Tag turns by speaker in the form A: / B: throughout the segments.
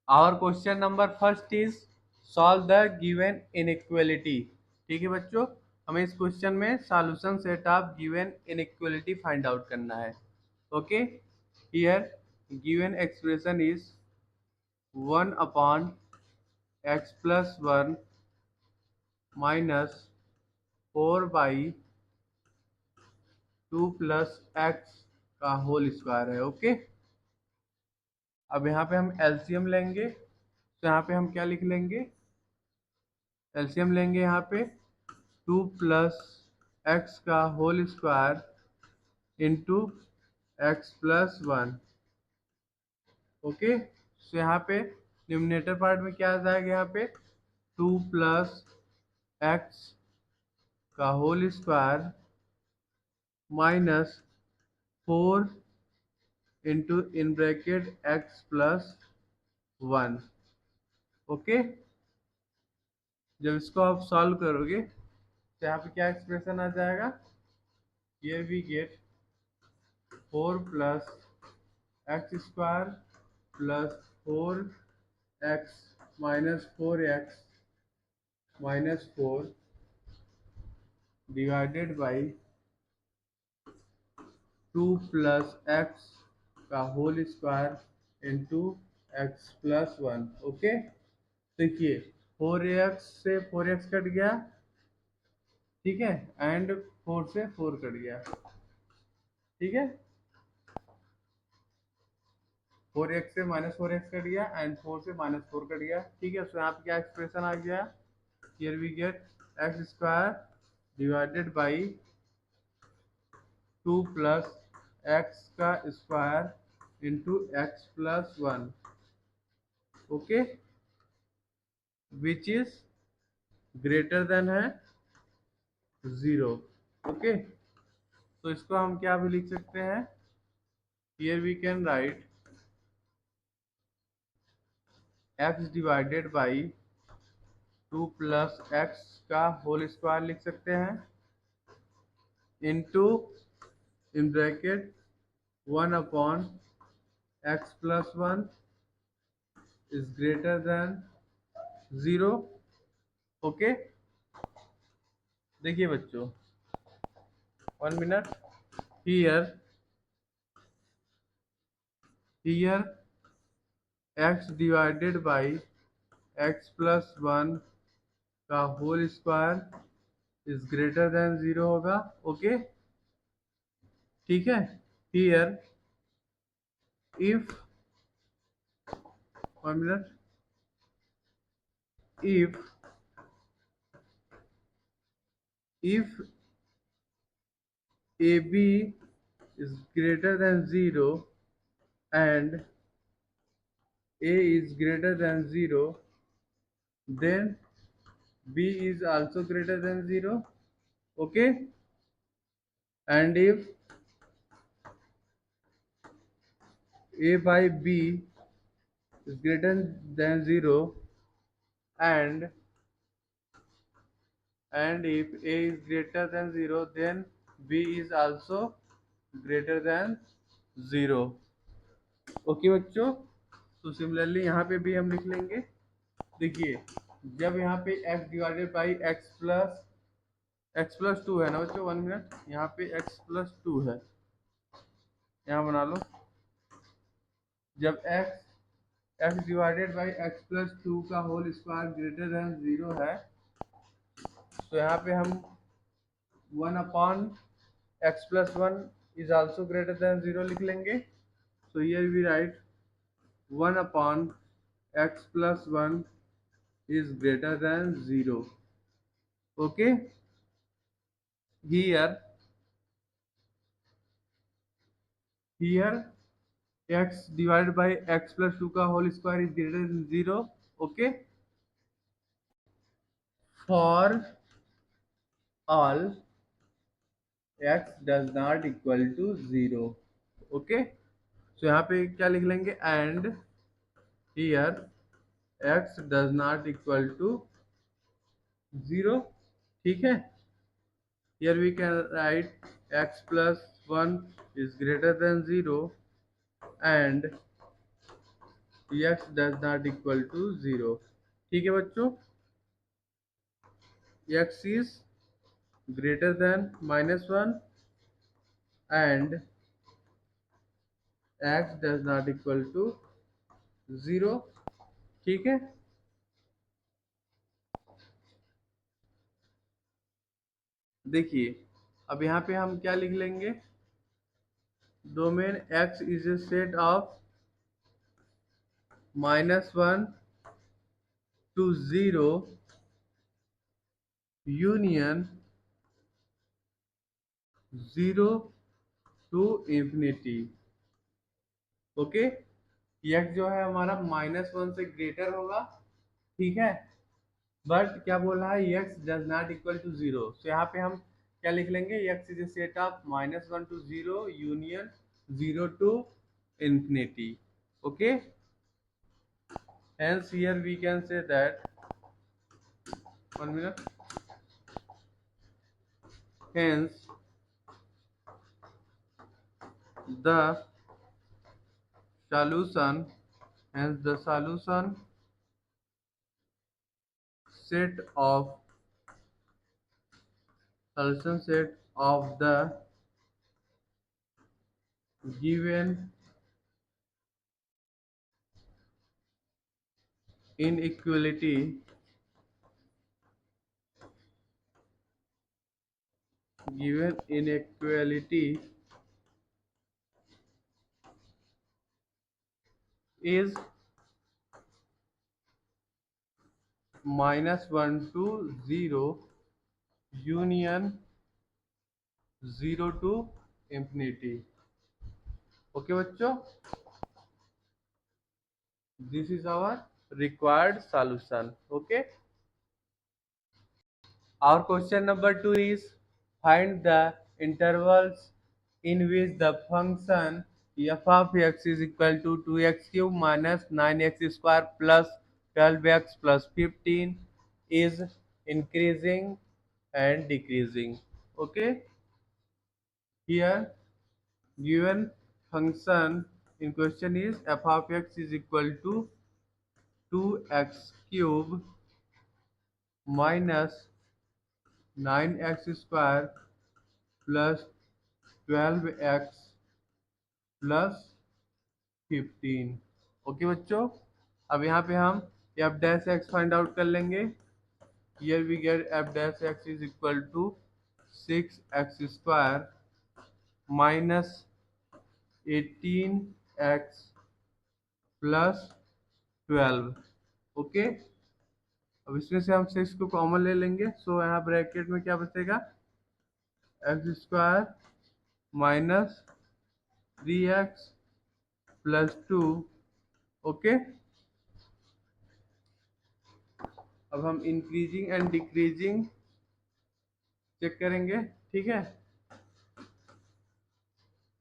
A: Our question number first is solve the given inequality. ठीक है बच्चों, हमें इस क्वेश्चन में solution set of given inequality find out करना है। Okay, here given expression is 1 upon x plus 1 minus 4 by 2 plus x का whole square है। ओके, अब यहाँ पे हम एलसीएम लेंगे, तो यहाँ पे हम क्या लिख लेंगे, एलसीएम लेंगे यहाँ पे 2 प्लस एक्स का whole square into x plus 1। Okay, तो यहाँ पे न्यूमिनेटर पार्ट में क्या आ जाएगा, यहाँ पे 2 प्लस एक्स का whole square minus 4 into in bracket x plus 1। Okay, जब इसको आप सॉल्व करोगे तो यहाँ पे क्या एक्सप्रेशन आ जाएगा, ये we get 4 plus x square plus 4x minus 4x minus 4 divided by 2 plus x का whole square into x plus 1। Okay, देखिए 4x से 4x कट गया, ठीक है, एंड 4 से 4 कट गया, ठीक है, 4x से माइनस 4x कट गया एंड 4 से माइनस 4 कट गया, ठीक है। सो यहाँ पे क्या एक्सप्रेशन आ गया, here we get x square divided by 2 plus x का square into x plus 1। Okay, which is greater than है 0। ओके, तो इसको हम क्या भी लिख सकते हैं, here we can write x divided by 2 plus x का होल स्क्वायर लिख सकते हैं into in bracket 1 upon x plus 1 is greater than 0। Okay, देखिए बच्चों, 1 minute, here x divided by x plus 1 का whole square is greater than 0 होगा। Okay, ठीक है, here if 1 minute, if ab is greater than 0 and a is greater than 0, then b is also greater than 0। okay, and if a by b is greater than 0 and if a is greater than 0 then b is also greater than 0। Okay बच्चों, तो similarly यहाँ पे भी हम लिख लेंगे, देखिए जब यहाँ पे x divided by x plus 2 है ना बच्चों, 1 मिनट, यहाँ पे x प्लस 2 है, यहाँ बना लो, जब x divided by x plus 2 का होल स्क्वायर ग्रेटर देन 0 है, तो यहाँ पे हम 1 upon x plus 1 is also greater than 0 लिख लेंगे। So here we write 1 upon x plus 1 is greater than 0। okay, here x divided by x plus 2 का whole square is greater than 0। okay, for all x does not equal to 0। okay, so यहाँ पे क्या लिख लेंगे, and here x does not equal to 0। ठीक है, here we can write x plus 1 is greater than 0 and x does not equal to 0। ठीक है बच्चों, x is greater than -1 and x does not equal to 0। ठीक है, देखिए अब यहाँ पे हम क्या लिख लेंगे, domain x is a set of -1 to 0 union 0 to infinity. Okay, x जो है हमारा -1 से ग्रेटर होगा, ठीक है, बट क्या बोल रहा है, x does not equal to 0। तो यहाँ पे हम क्या लिख लेंगे, x is a set of -1 to 0 union 0 to infinity. Okay, hence here we can say that, 1 minute, hence the solution, hence the solution set of solution set of the given inequality is -1 to 0 union 0 to infinity। Okay बच्चों, this is our required solution. Okay, our question number 2 is find the intervals in which the function f of x is equal to 2x cube minus 9x square plus 12x plus 15 is increasing and decreasing। okay, here given function in question is f of x is equal to 2x cube minus 9x square plus 12x plus 15। Okay बच्चों, अब यहाँ पे हम f dash x find out कर लेंगे। Here we get f dash x is equal to 6x square minus 18x plus 12। Okay, अब इसमें से हम 6 को कॉमन ले लेंगे, सो यहाँ ब्रैकेट में क्या बचेगा, x square minus 3x plus 2। Okay, अब हम इंक्रीजिंग एंड डिक्रीजिंग चेक करेंगे। ठीक है,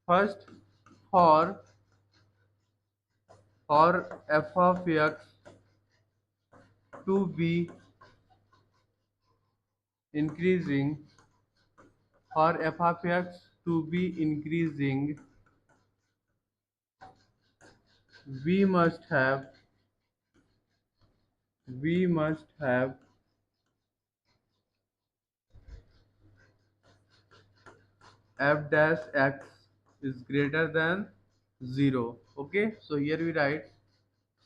A: first for f of x to be increasing, for f of x to be increasing we must have f dash x is greater than 0। okay, so here we write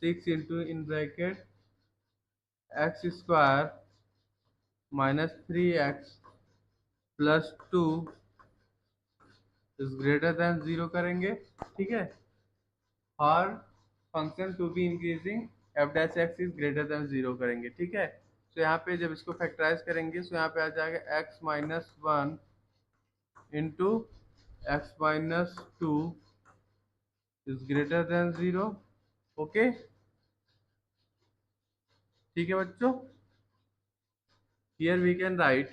A: 6 into in bracket x square minus 3x plus 2 is greater than 0 करेंगे। ठीक है, और function to be increasing f dash x is greater than 0 करेंगे। ठीक है, तो यहाँ पे जब इसको फैक्टराइज करेंगे तो यहाँ पे आ जाएगा x minus 1 into x minus 2 is greater than 0। Okay, ठीक है बच्चों, here we can write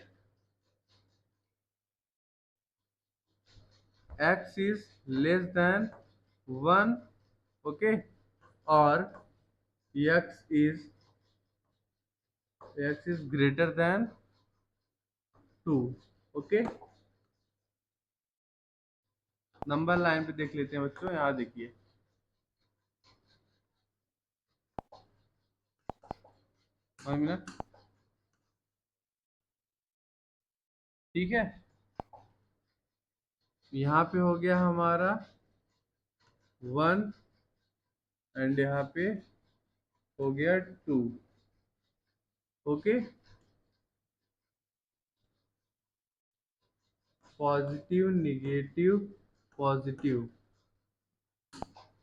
A: x is less than 1। Okay, और x is greater than 2। ओके, नंबर लाइन पे देख लेते हैं बच्चों, यहाँ देखिए 1 मिनट। ठीक है, यहाँ पे हो गया हमारा 1 एंड यहाँ पे हो गया 2। Okay, positive negative positive.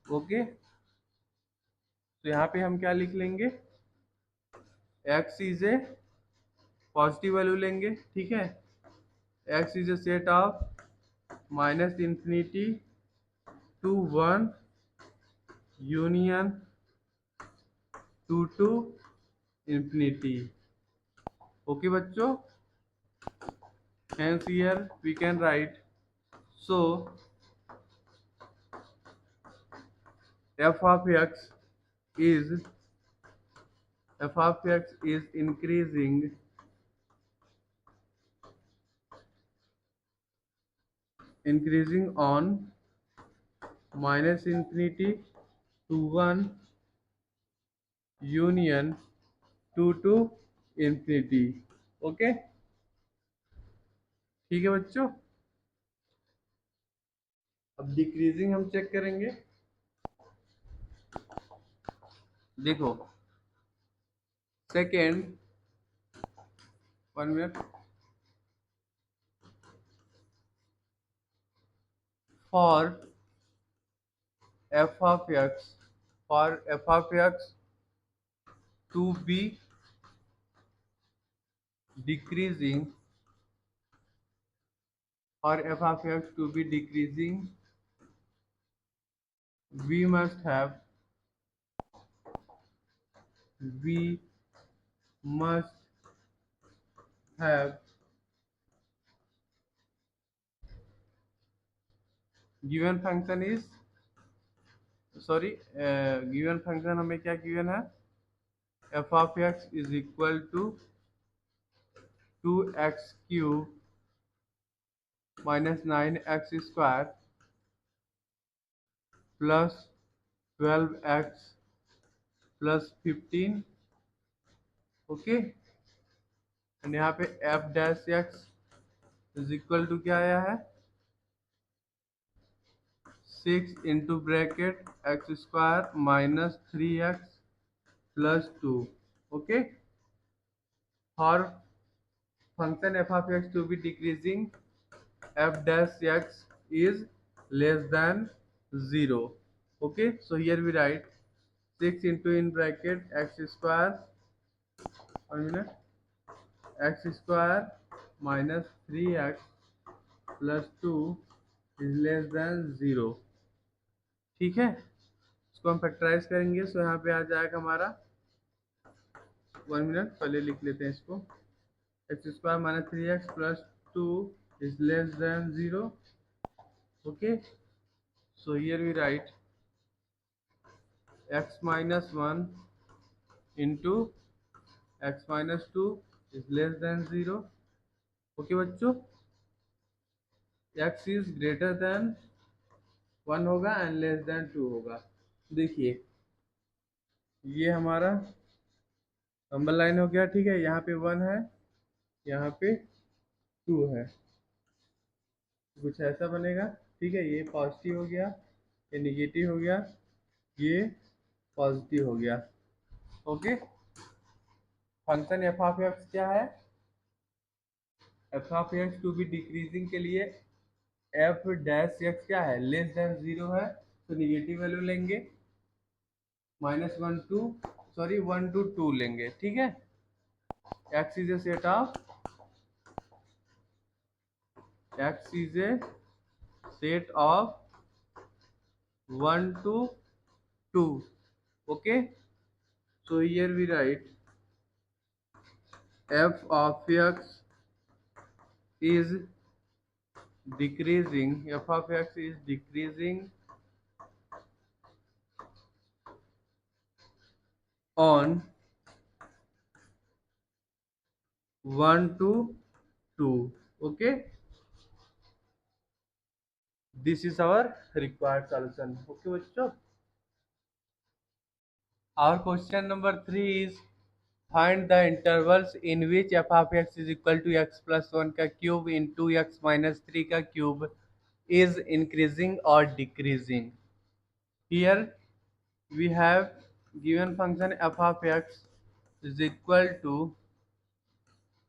A: Okay, तो यहाँ पे हम क्या लिख लेंगे, x is a positive value लेंगे। ठीक है, x is a set of minus infinity to 1 union to infinity. Okay बच्चों, hence here we can write, so f of x is increasing on minus infinity to 1 union 2 to infinity। Okay, ठीक है बच्चों। अब decreasing हम check करेंगे। देखो, second, 1 minute, for f of x to be decreasing, we must have we must have given function is sorry given function हमें क्या given है, f of x is equal to 2x cube minus 9x square plus 12x plus 15। Okay, and यहाँ पे f dash x is equal to क्या आया है, 6 into bracket x square minus 3x plus 2। Okay, for function f of x to be decreasing, f dash x is less than 0। okay, so here we write 6 into in bracket x square, 1 minute, x square minus 3x plus 2 is less than 0। ठीक है, इसको हम factorise करेंगे, सो यहाँ पे आ जाएगा हमारा, 1 मिनट, पहले लिख लेते हैं इसको, x square minus 3x plus 2 is less than 0। okay, so here we write x minus 1 into x minus 2 is less than 0। okay बच्चों, x is greater than 1 होगा एंड लेस देन 2 होगा। देखिए, ये हमारा नंबर लाइन हो गया। ठीक है, यहाँ पे 1 है, यहाँ पे 2 है, कुछ ऐसा बनेगा। ठीक है, ये पॉजिटिव हो गया, ये निगेटिव हो गया, ये पॉजिटिव हो गया। Okay, function f of x क्या है, f of x to be decreasing के लिए एफ डैश एक्स क्या है, लेस देन 0 है, तो निगेटिव वैल्यू लेंगे, -1 to 1 to 2 लेंगे। ठीक है, x is a set of one to two. Okay, so here we write f of x is decreasing, on 1 to 2। okay, this is our required solution। okay बच्चों, our question number 3 is find the intervals in which f of x is equal to x plus one का cube into x minus three का cube is increasing or decreasing. Here we have given function f of x is equal to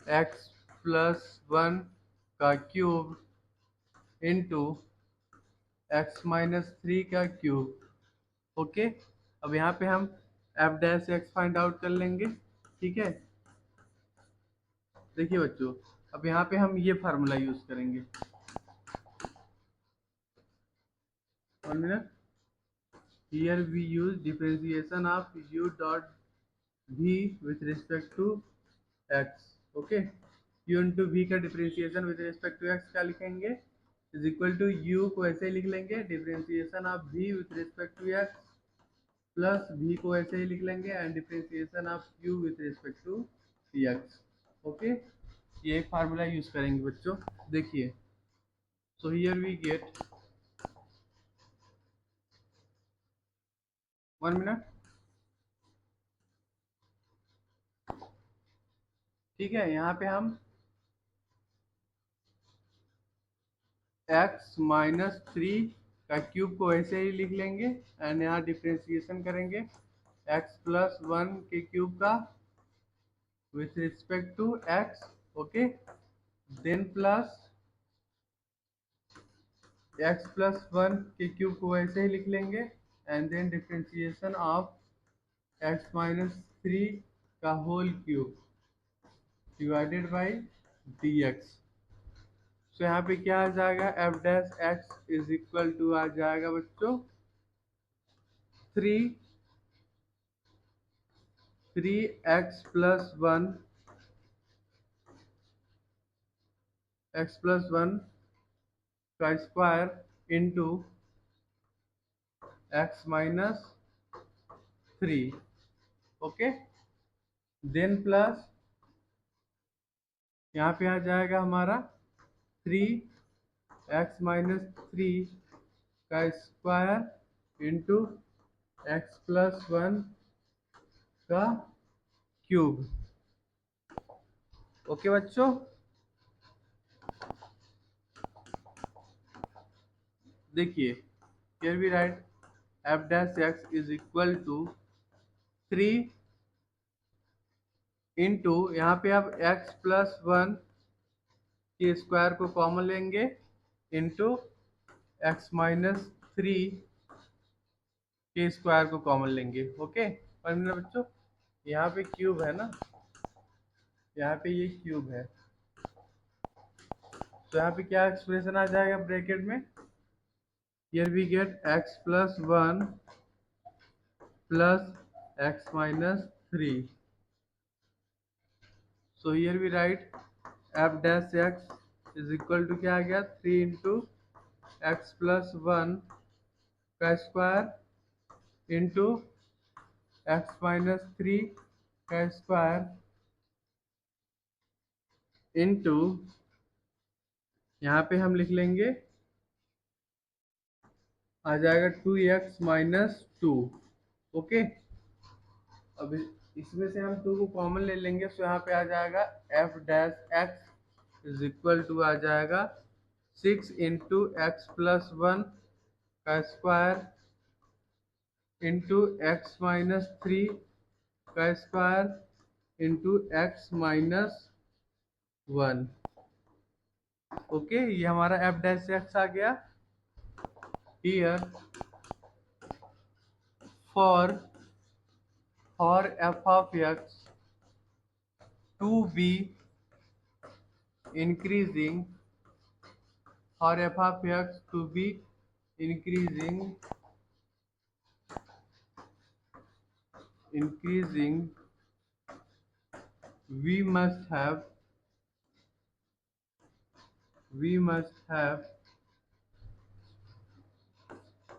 A: x plus 1 का cube into x minus three का cube. Okay, अब यहाँ पे हम f dash x find out कर लेंगे। ठीक है, देखिए बच्चों, अब यहाँ पे हम ये फार्मूला यूज करेंगे। 1 minute, here we use differentiation of u dot v with respect to x। Okay, u into v का differentiation with respect to x क्या लिखेंगे, इज इक्वल टू u को ऐसे ही लिख लेंगे differentiation of v with respect to x plus v को ऐसे ही लिख लेंगे and differentiation of u with respect to x। Okay, ये फार्मूला यूज करेंगे बच्चों। देखिए, so here we get 1 minute। ठीक है, यहाँ पे हम x माइनस थ्री का क्यूब को ऐसे ही लिख लेंगे एंड यहाँ डिफ्रेंसिएशन करेंगे x प्लस वन के क्यूब का with respect to x। Okay, then plus x plus one के क्यूब को ऐसे ही लिख लेंगे and then differentiation of x minus three का whole cube divided by dx। तो यहाँ पे क्या आ जाएगा, f dash x is equal to आ जाएगा बच्चों three three x plus one का square into x minus three. Okay, then plus यहाँ पे आ जाएगा हमारा थ्री एक्स माइनस थ्री का square into x plus one का क्यूब। ओके बच्चों, देखिए, here we write f dash x is equal to three into यहाँ पे आप x प्लस वन के स्क्वायर को कॉमन लेंगे इंटू एक्स माइनस थ्री के स्क्वायर को कॉमन लेंगे। ओके, और मेरे बच्चों यहाँ पे क्यूब है ना, यहाँ पे ये क्यूब है, तो यहाँ पे क्या एक्सप्रेशन आ जाएगा ब्रैकेट में, here we get x plus 1 plus x minus 3। So here we write f dash x is equal to क्या आ गया, three into x plus one का square into x minus three का स्क्वायर इंटू यहाँ पे हम लिख लेंगे आ जाएगा two x minus two. Okay, अब इसमें से हम टू को कॉमन ले लेंगे, तो यहाँ पे आ जाएगा f dash x is equal to आ जाएगा six into x plus one का square into x minus three का square into x minus one. Okay, ये हमारा एफ डैश एक्स आ गया। Here for f of x to be increasing, for f of x to be increasing we must have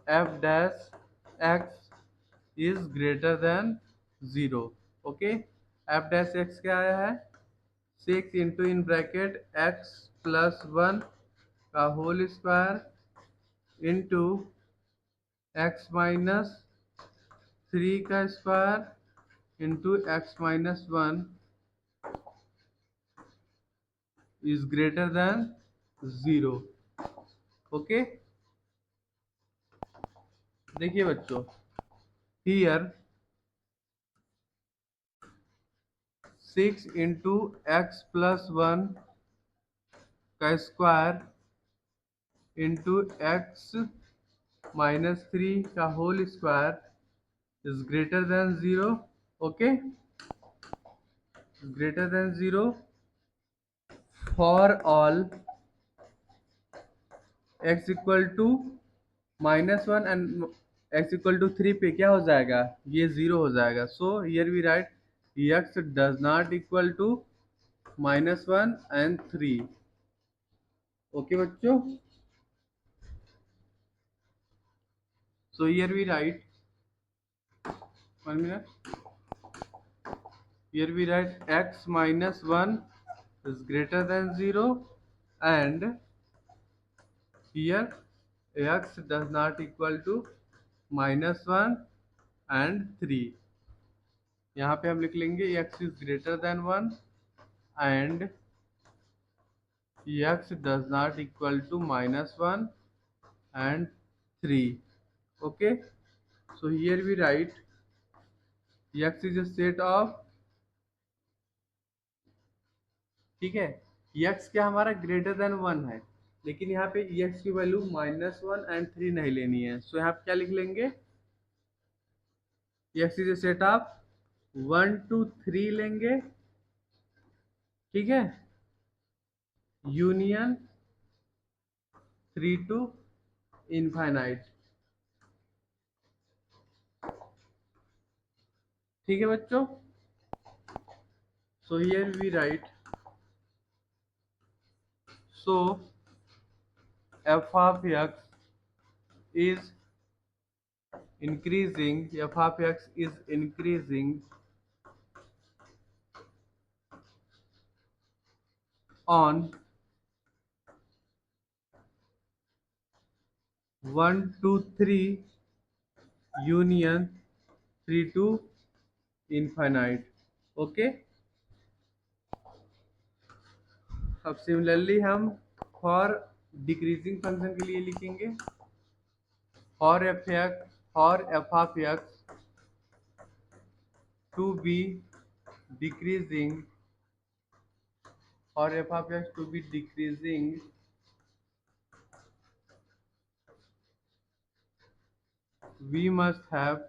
A: f dash x is greater than 0। Okay, f dash x क्या आया है, six into in bracket x plus one का whole square into x minus three का square into x minus one is greater than zero. Okay, देखिए बच्चों, here 6 into x plus one का square into x minus three का whole square is greater than zero. Okay, greater than zero for all x equal to minus one and x equal to three पे क्या हो जाएगा, ये zero हो जाएगा। So here we write x does not equal to minus one and three. Okay बच्चों, so here we write 1 minute, here we write x minus 1 is greater than 0 and here x does not equal to minus 1 and 3। यहाँ पे हम लिख लेंगे x is greater than 1 and x does not equal to minus 1 and 3। okay, so here we write x is a set of, ठीक है, x क्या हमारा greater than 1 है, लेकिन यहाँ पे x की value minus one and three नहीं लेनी है। सो यहाँ पे क्या लिख लेंगे, x is a set of 1 to 3 लेंगे, ठीक है, यूनियन 3 to इनफाइनाइट। ठीक है बच्चों, so here we write so f of x is increasing, f of x is increasing on 1 to 3 union 3 to infinite. Okay, अब सिमिलरली हम for decreasing function के लिए लिखेंगे for f of x to be decreasing, for f of x to be decreasing we must have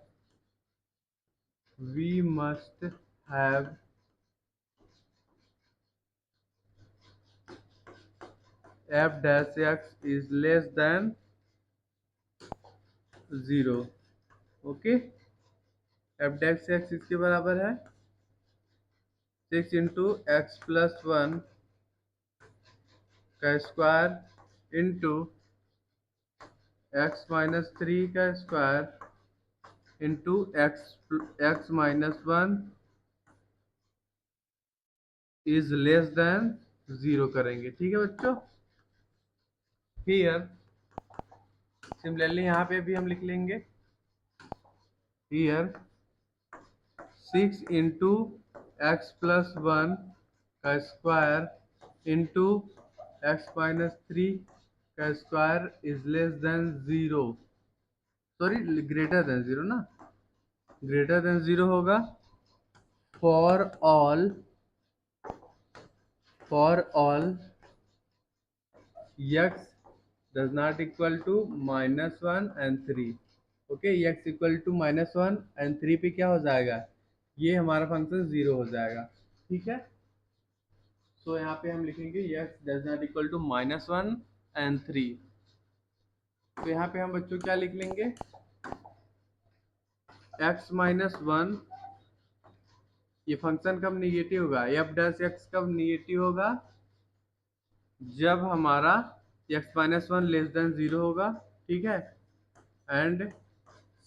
A: f dash x is less than 0। Okay, f dash x इसके बराबर है 6 into x plus one का square into x minus three का square into x minus one is less than 0 करेंगे। ठीक है बच्चों, here similarly यहाँ पे भी हम लिख लेंगे here 6 into x plus one का square into x minus three का square is less than 0, sorry greater than 0 ना, ग्रेटर देन 0 होगा for all x does not equal to minus one and three. Okay, x equal to minus one and three पे क्या हो जाएगा, ये हमारा function 0 हो जाएगा। ठीक है, सो यहाँ पे हम लिखेंगे x does not equal to minus one and three. तो यहाँ पे हम बच्चों क्या लिख लेंगे, x माइनस वन, ये फंक्शन कब निगेटिव होगा, एफ डैश एक्स कब निगेटिव होगा, जब हमारा x minus one less than 0 होगा। ठीक है, and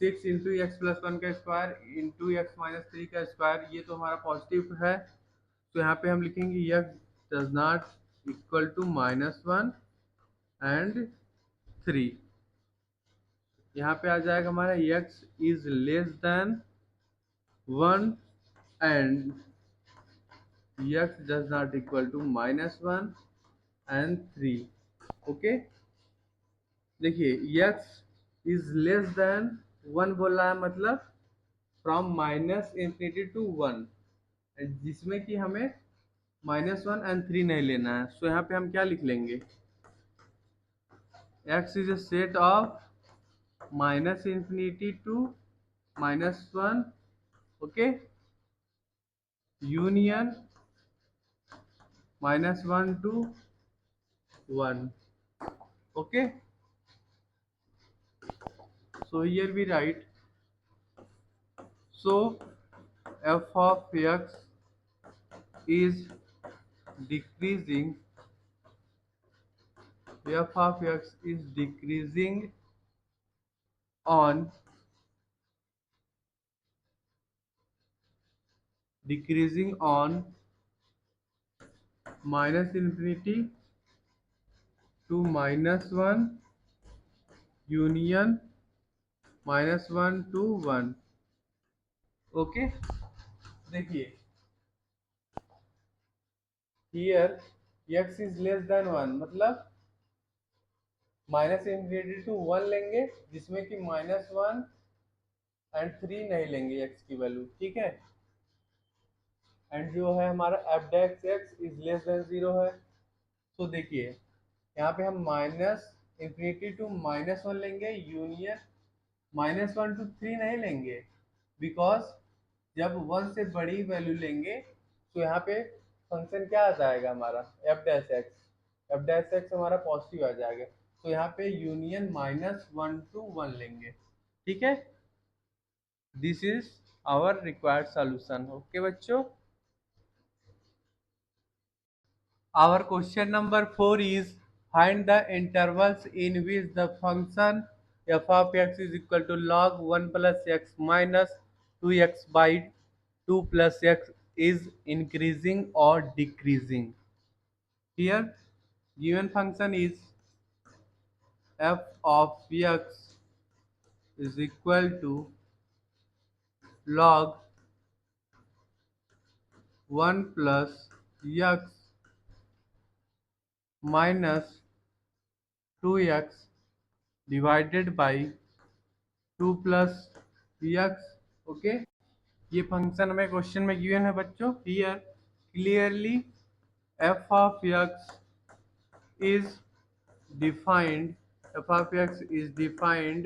A: 6 into x plus one का square into x minus three का स्क्वायर, ये तो हमारा पॉजिटिव है। तो यहाँ पे हम लिखेंगे x does not equal to minus one and three. यहाँ पे आ जाएगा हमारा x is less than one and x does not equal to -1 and 3. Okay, देखिए x इज लेस देन 1 बोल रहा है, मतलब फ्रॉम -∞ टू 1, जिसमें कि हमें -1 एंड 3 नहीं लेना है। सो यहाँ पे हम क्या लिख लेंगे, x is a set of -∞ to -1, okay, union -1 to 1, okay. So here we write, so f of x is decreasing, f of x is on decreasing on -∞ to -1 union -1 to 1, okay. देखिए here x is less than 1, मतलब -∞ to 1 लेंगे, जिसमें कि -1 and 3 नहीं लेंगे x की value, ठीक है। एंड जो है हमारा f dash x is less than 0 है। तो देखिए यहाँ पे हम -∞ टू -1 लेंगे, यूनियन -1 टू 3 नहीं लेंगे, बिकॉज जब 1 से बड़ी वैल्यू लेंगे तो यहाँ पे फंक्शन क्या आ जाएगा हमारा f dash x, F dash x हमारा पॉजिटिव आ जाएगा। तो यहाँ पे यूनियन -1 टू 1 लेंगे, ठीक है। This is our required solution, okay बच्चों। Our question number 4 is, find the intervals in which the function f of x is equal to log 1 plus x minus 2x by 2 plus x is increasing or decreasing. Here given function is f of x is equal to log 1 plus x minus 2x divided by 2 plus x, okay. ये function हमें question में given है बच्चों। Here clearly f of x is defined, f of x is defined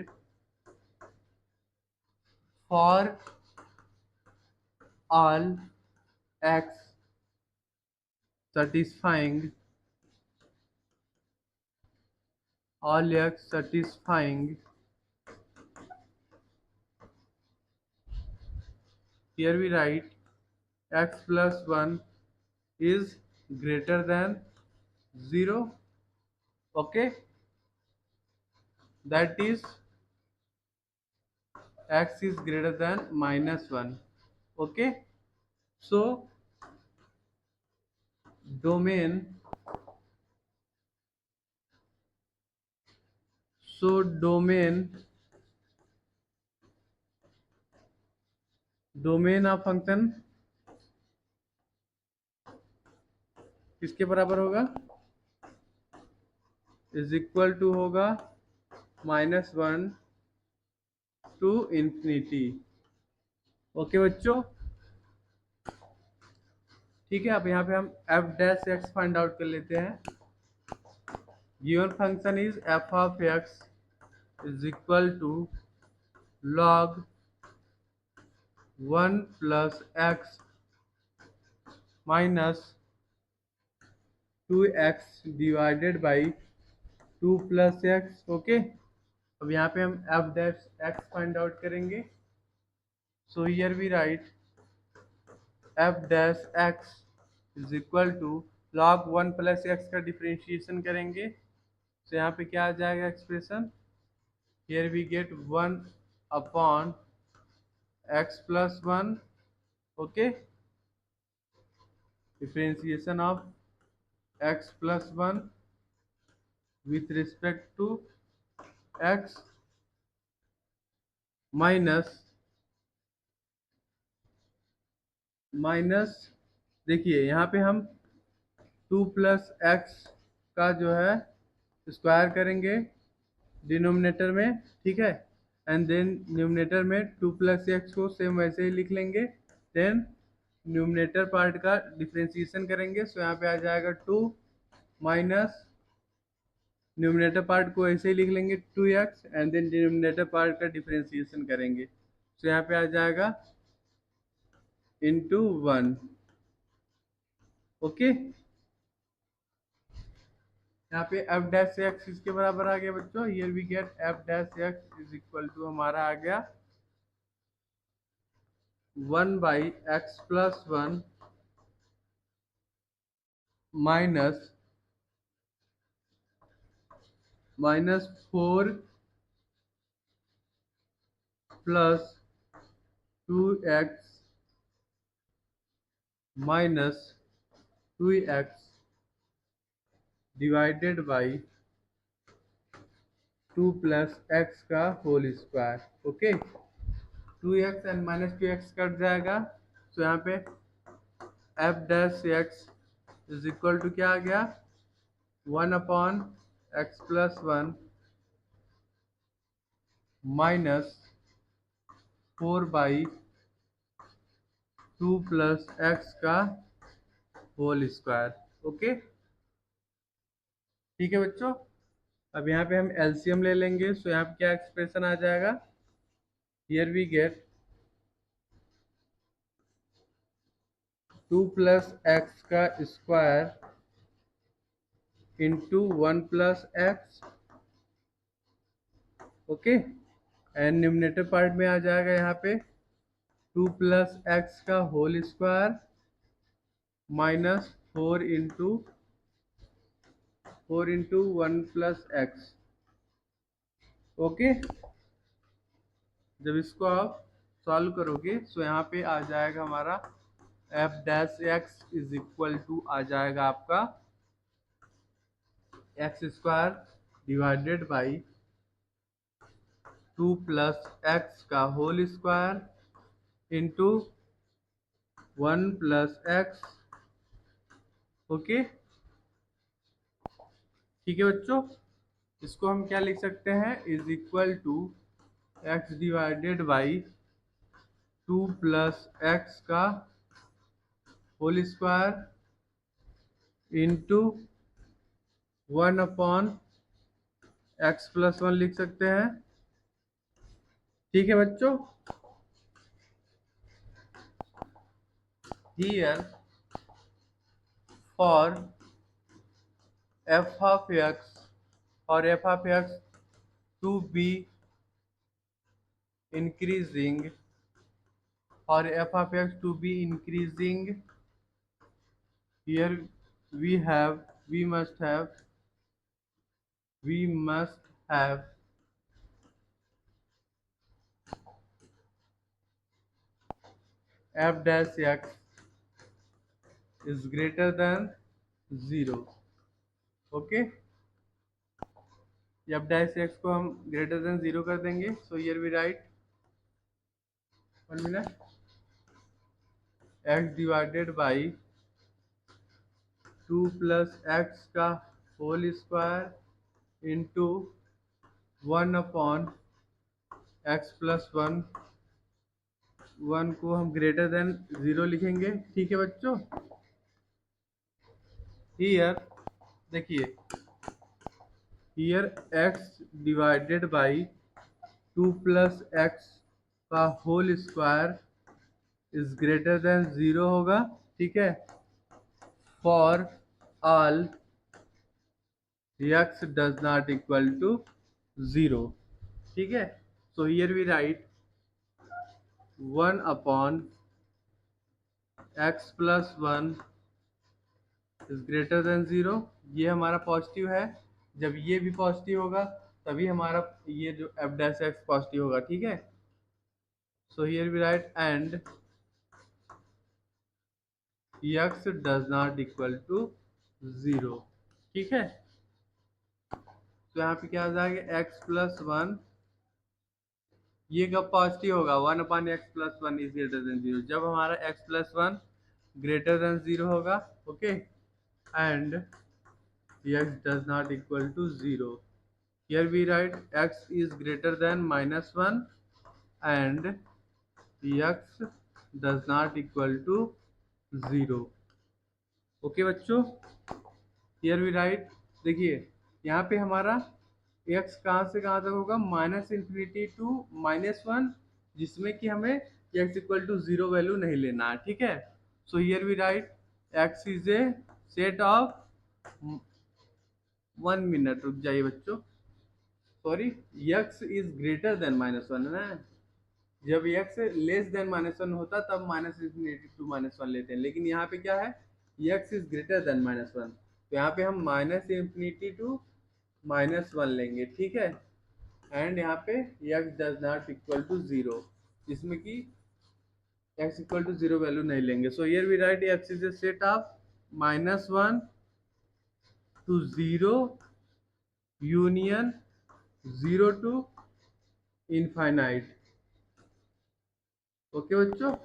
A: for all x satisfying here we write x plus 1 is greater than 0, okay, that is x is greater than -1, okay. So domain domain of function किसके बराबर होगा, is equal to होगा -1 to infinity, okay बच्चों, ठीक है। अब यहाँ पे हम f dash x find out कर लेते हैं। Given function is f of x is equal to log 1 plus x minus 2x divided by 2 plus x, okay. अब यहाँ पे हम f dash x find out करेंगे। So here we write f dash x is equal to log 1 plus x का differentiation करेंगे, तो यहाँ पे क्या आ जाएगा expression, here we get 1 upon x plus 1, okay, differentiation of x plus 1 with respect to x minus minus, देखिए यहाँ पे हम 2 + x का जो है स्क्वायर करेंगे डिनोमिनेटर में, ठीक है, एंड देन न्यूमिनेटर में 2 + x को सेम वैसे ही लिख लेंगे, देन न्यूमिनेटर पार्ट का डिफ्रेंशिएशन करेंगे। सो यहाँ पे आ जाएगा 2 माइनस न्यूमिनेटर पार्ट को ऐसे ही लिख लेंगे 2x, and than denominator part का डिफ्रेंशिएशन करेंगे। सो यहाँ पे आ जाएगा इंटू 1। ओके, यहाँ पे एफ डैश एक्स इसके बराबर आ गया बच्चों। Here we get f dash x is equal to हमारा आ गया 1/x+1 -4 + 2x - 2x divided by 2 + x का whole square. Okay, 2x and -2x cut जाएगा। तो यहाँ पे f dash x is equal to क्या आ गया 1/x+1 -4/2 + x का होल स्क्वायर। ओके, ठीक है बच्चों। अब यहाँ पे हम एलसीएम ले लेंगे। सो यहाँ पे क्या एक्सप्रेशन आ जाएगा, हियर वी गेट 2 + x का square into 1 + x। Okay, and numerator part में आ जाएगा यहाँ पे 2 + x का होल स्क्वायर -4 × 1 + x। ओके, जब इसको आप सॉल्व करोगे सो यहाँ पे आ जाएगा हमारा f dash x is equal to आ जाएगा आपका x² डिवाइडेड बाई 2 + x का whole square into 1 + x। Okay, ठीक है बच्चों। इसको हम क्या लिख सकते हैं, is equal to x divided by 2 + x का होल स्क्वायर इंटू 1/x+1 लिख सकते हैं। ठीक है बच्चों। Here for f of x or f of x to be increasing or f of x to be increasing, here we must have f dash x is greater than 0। Okay, f dash x को हम greater than 0 कर देंगे। So here we write 1 minute x divided by 2 + x का whole square into 1/x+1 1 को हम greater than 0 लिखेंगे। ठीक है बच्चों। हियर देखिए, here x divided by 2 + x का whole square is greater than 0 होगा। ठीक है, for all x does not equal to 0। ठीक है, so here we write 1/x+1 is greater than 0। ये हमारा पॉजिटिव है। जब ये भी पॉजिटिव होगा तभी हमारा ये जो f डैश एक्स पॉजिटिव होगा। ठीक है, so here we write and x does not equal to 0। ठीक है, तो यहाँ पे क्या आ जाएगा x+1, ये कब पॉजिटिव होगा 1/x+1 इज ग्रेटर देन 0, जब हमारा x+1 ग्रेटर देन 0 होगा, okay, and x does not equal to 0. Here we write x is greater than -1 and x does not equal to 0. Okay बच्चों, हियर वी राइट, देखिए यहाँ पे हमारा x कहाँ से कहाँ तक होगा, -∞ टू -1, जिसमें कि हमें x इक्वल टू 0 वैल्यू नहीं लेना है, ठीक है। So here we write x is a set of 1 minute, रुक जाइए बच्चों, sorry, x is greater than -1 है ना, जब x लेस देन -1 होता तब -∞ टू -1 लेते हैं, लेकिन यहाँ पे क्या है, x इज ग्रेटर देन -1, तो यहाँ पे हम -∞ टू -1 लेंगे, ठीक है, एंड यहाँ पे x does not equal to 0, जिसमें कि x इक्वल टू 0 वैल्यू नहीं लेंगे। So here we write x is a set of -1 to 0 union 0 to infinite, okay बच्चों।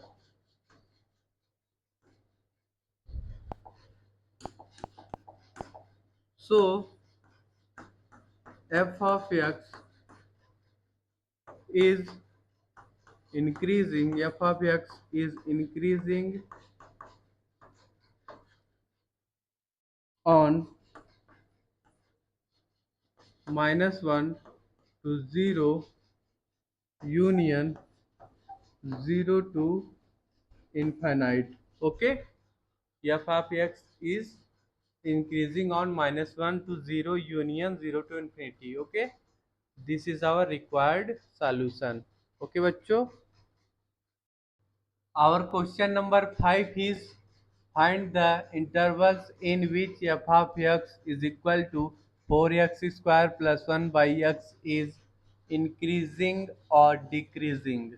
A: So f of x is increasing, f of x is increasing on -1 to 0 union 0 to infinite, okay, f of x is increasing on -1 to 0 union 0 to infinity, okay, this is our required solution, okay बच्चों। Our question number 5 is find the intervals in which f of x is equal to 4x square plus 1 by x is increasing or decreasing।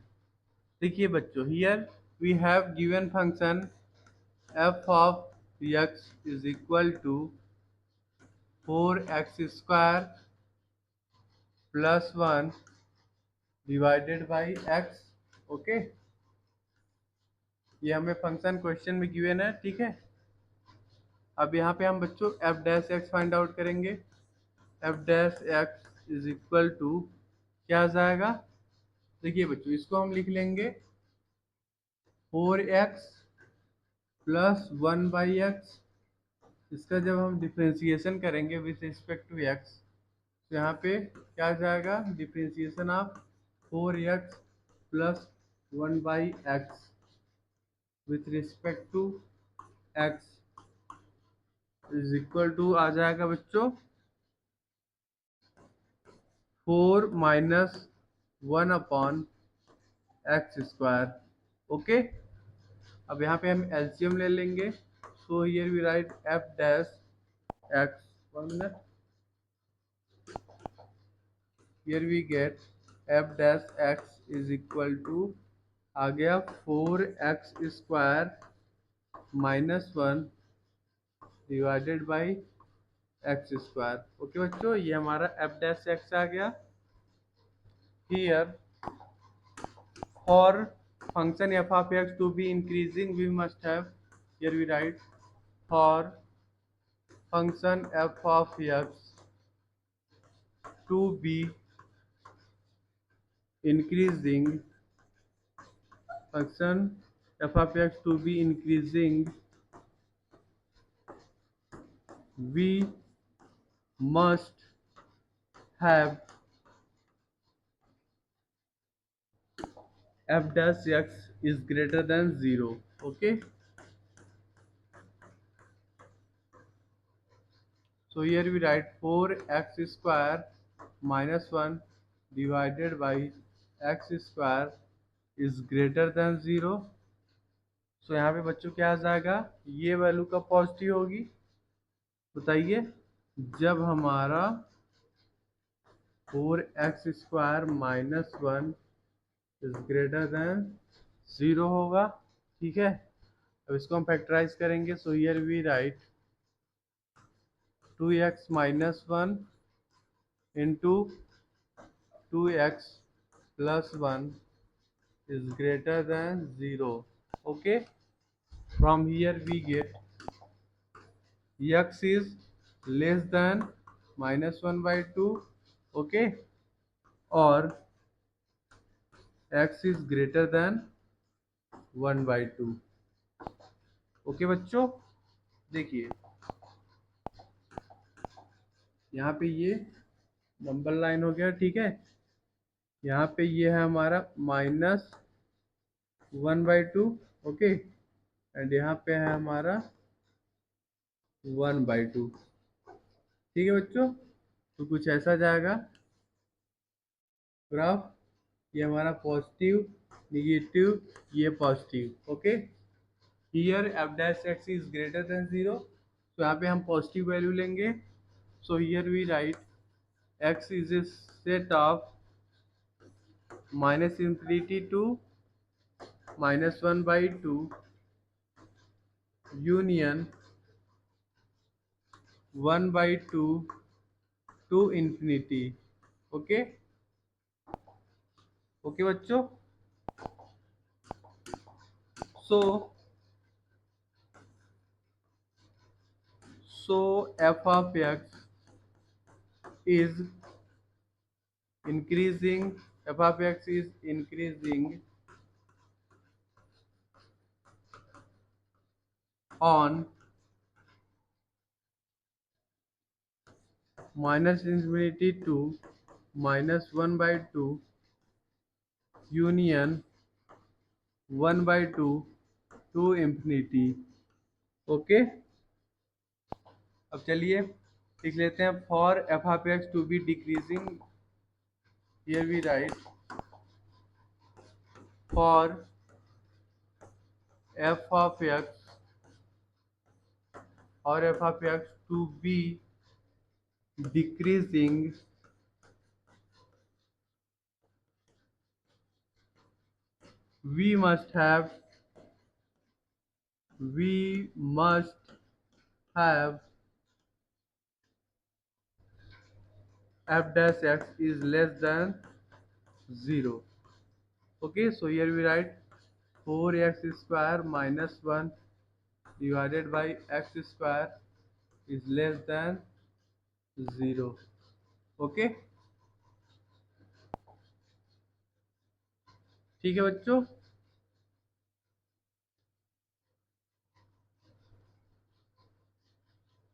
A: देखिए बच्चों, here we have given function f of x is equal to 4x square plus 1 divided by x, okay, ये हमें function question में given है, ठीक है। अब यहाँ पे हम बच्चों f dash x find out करेंगे, f dash x is equal to क्या आ जाएगा, देखिए बच्चों इसको हम लिख लेंगे 4x प्लस 1 बाई एक्स, इसका जब हम डिफ्रेंसिएशन करेंगे विथ रिस्पेक्ट टू एक्स, तो यहाँ पे क्या आ जाएगा, differentiation of 4x plus 1 by x with respect to x is equal to आ जाएगा बच्चों 4 minus 1 upon x square, okay. अब यहाँ पे हम एलसीएम ले लेंगे, so here we write f dash x, 1 minute, here we get f dash x is equal to आ गया 4x square minus 1 divided by x square, okay बच्चों, ये हमारा एफ डैश एक्स आ गया। Here for function f of x to be increasing we must have, here we write for function f of x to be increasing, function f of x to be increasing we must have f dash x is greater than 0, okay। So here we write 4x square minus 1 divided by x square is greater than 0। सो यहाँ पे बच्चों क्या आ जाएगा, ये value कब positive होगी बताइए, जब हमारा 4x square minus 1 is greater than 0 होगा, ठीक है। अब इसको हम फैक्टराइज करेंगे, so here we write 2x minus 1 into 2x plus 1 is greater than 0, okay। from here we get x is less than minus 1 by 2, okay, or x is greater than 1 by 2। Okay बच्चों, देखिए यहाँ पे ये number line हो गया, ठीक है। यहाँ पे ये है हमारा माइनस 1 by 2, ओके, एंड यहाँ पे है हमारा 1 by 2, ठीक है बच्चों। तो कुछ ऐसा जाएगा ग्राफ, ये हमारा पॉजिटिव, निगेटिव, ये positive, okay. Here f dash x is greater than 0, तो यहाँ पे हम पॉजिटिव वैल्यू लेंगे। So here we write x is a set of minus infinity to minus 1 by 2 union 1 by 2 to infinity, okay. Okay बच्चों, so f of x is increasing, f of x is increasing on minus infinity to minus 1 by 2 union 1 by 2 to infinity, okay. अब चलिए लिख लेते हैं for f of x to be decreasing, here we write for f of x और f of x to be decreasing we must have f dash x is less than 0, okay। So here we write 4x square minus 1 divided by x square is less than 0, okay। ठीक है बच्चों,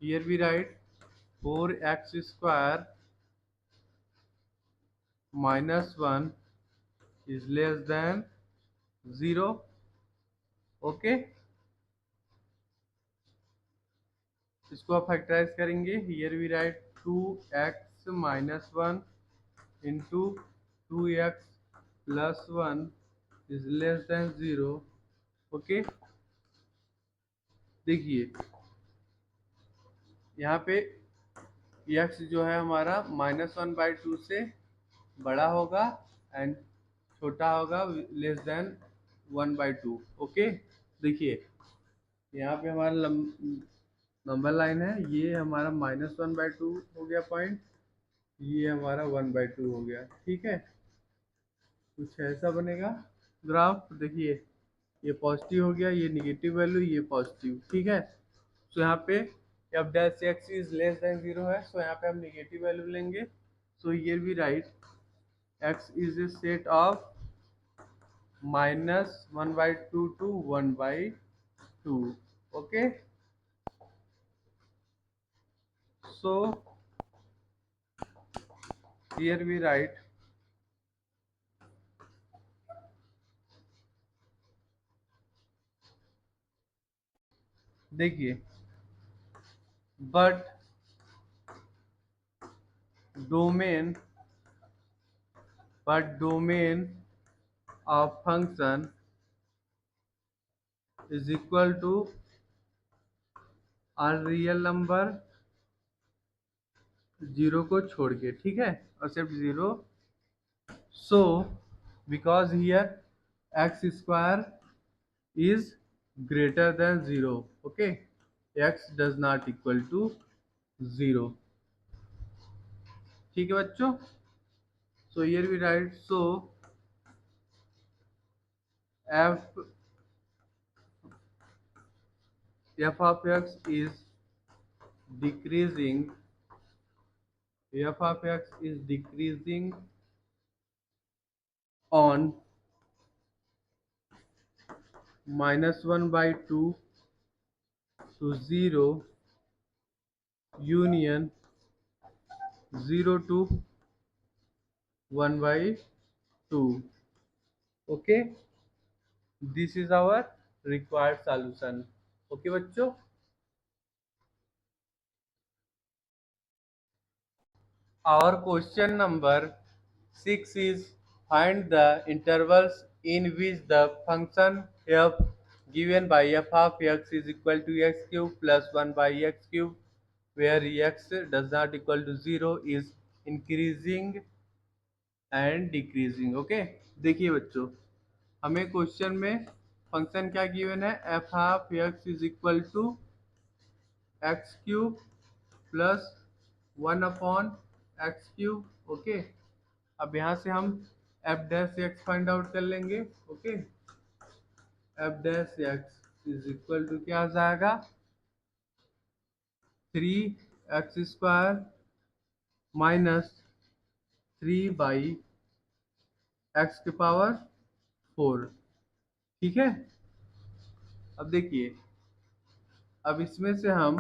A: here we write 4x square minus 1 is less than 0, okay। इसको आप factorise करेंगे, here we write 2x minus 1 into 2x plus 1 is less than 0, okay. देखिए यहाँ पे x जो है हमारा -1/2 से बड़ा होगा एंड छोटा होगा लेस देन 1/2, ओके। देखिए यहाँ पे हमारा नंबर लाइन है, ये हमारा -1/2 हो गया पॉइंट, ये हमारा 1/2 हो गया, ठीक है। कुछ ऐसा बनेगा ग्राफ, देखिए ये पॉजिटिव हो गया, ये निगेटिव वैल्यू, ये पॉजिटिव, ठीक है। सो यहाँ पे f dash x is less than 0 है, सो यहाँ पे हम निगेटिव वैल्यू लेंगे। So here we write x is a set of -1/2 to 1/2, okay. So here we write देखिए but domain of function is equal to all real number 0 को छोड़ के, ठीक है, और सिर्फ 0। So because here x square is greater than 0, okay, x does not equal to 0, ठीक है बच्चों। so here we write so f f of x is decreasing, f of x is decreasing on -1/2 to 0 union 0 to 1/2. Okay, this is our required solution. Okay बच्चों, our question number 6 is find the intervals in which the function f given by f of x is equal to x cube plus 1 by x cube, where x does not equal to 0 is increasing and decreasing. Okay, देखिए बच्चों, हमें question में function क्या given है, f of x is equal to x cube plus 1/, x cube. Okay, अब यहाँ से हम f dash x find out कर लेंगे. Okay, f dash x is equal to क्या आ जाएगा, 3x² माइनस 3/x⁴. ठीक है, अब देखिए, अब इसमें से हम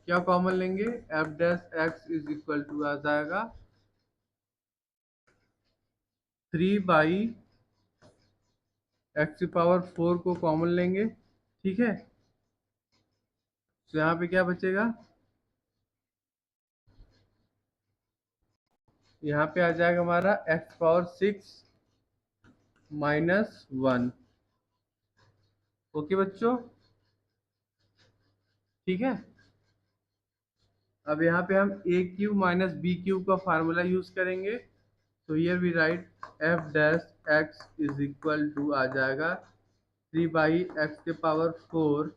A: क्या कॉमन लेंगे, f dash x is equal to आ जाएगा 3/x⁴ को कॉमन लेंगे. ठीक है, तो यहाँ पे क्या बचेगा, यहाँ पे आ जाएगा हमारा x⁴ माइनस 1. ओके बच्चों, ठीक है. अब यहाँ पे हम a cube minus b cube का फार्मूला यूज करेंगे. तो here we write f dash x is equal to आ जाएगा 3/x⁴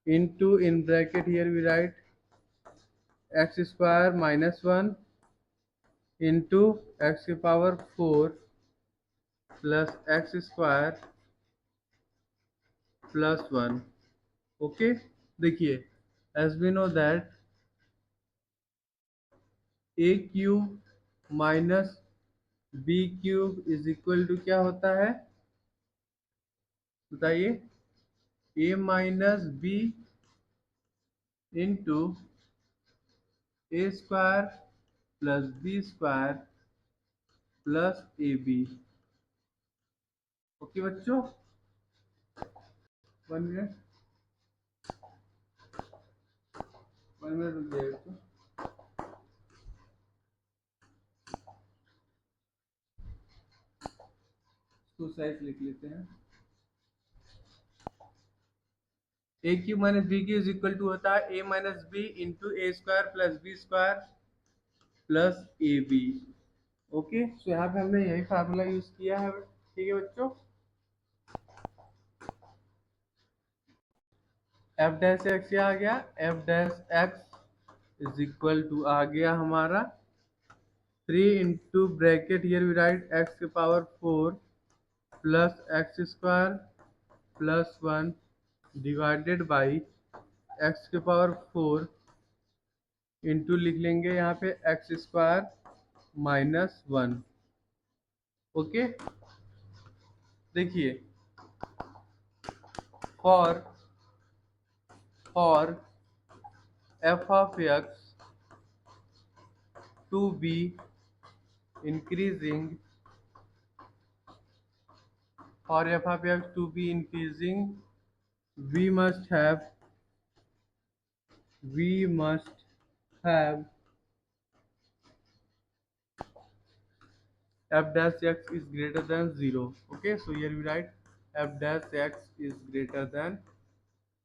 A: into in bracket here we write x² minus 1 into x⁴ plus x² plus 1. Okay, देखिए, as we know that a cube minus b cube is equal to क्या होता है, बताइए, a minus b into a² plus b² plus ab. Okay बच्चों, 1 minute रुक जाइए तो इसको साइज लिख लेते हैं. A cube minus b cube is equal to होता है a minus b into a² plus b² plus a b. Okay, so यहाँ पे हमने यही फार्मूला यूज किया है. ठीक है बच्चों, एफ डैश एक्स क्या आ गया, f dash x is equal to आ गया हमारा 3 into bracket here we write x⁴ plus x² plus 1 divided by x⁴ into लिख लेंगे यहाँ पे x² माइनस 1. ओके, देखिए, for f of x to be increasing, for f of x to be increasing, we must have f dash x is greater than 0. Okay, so here we write f dash x is greater than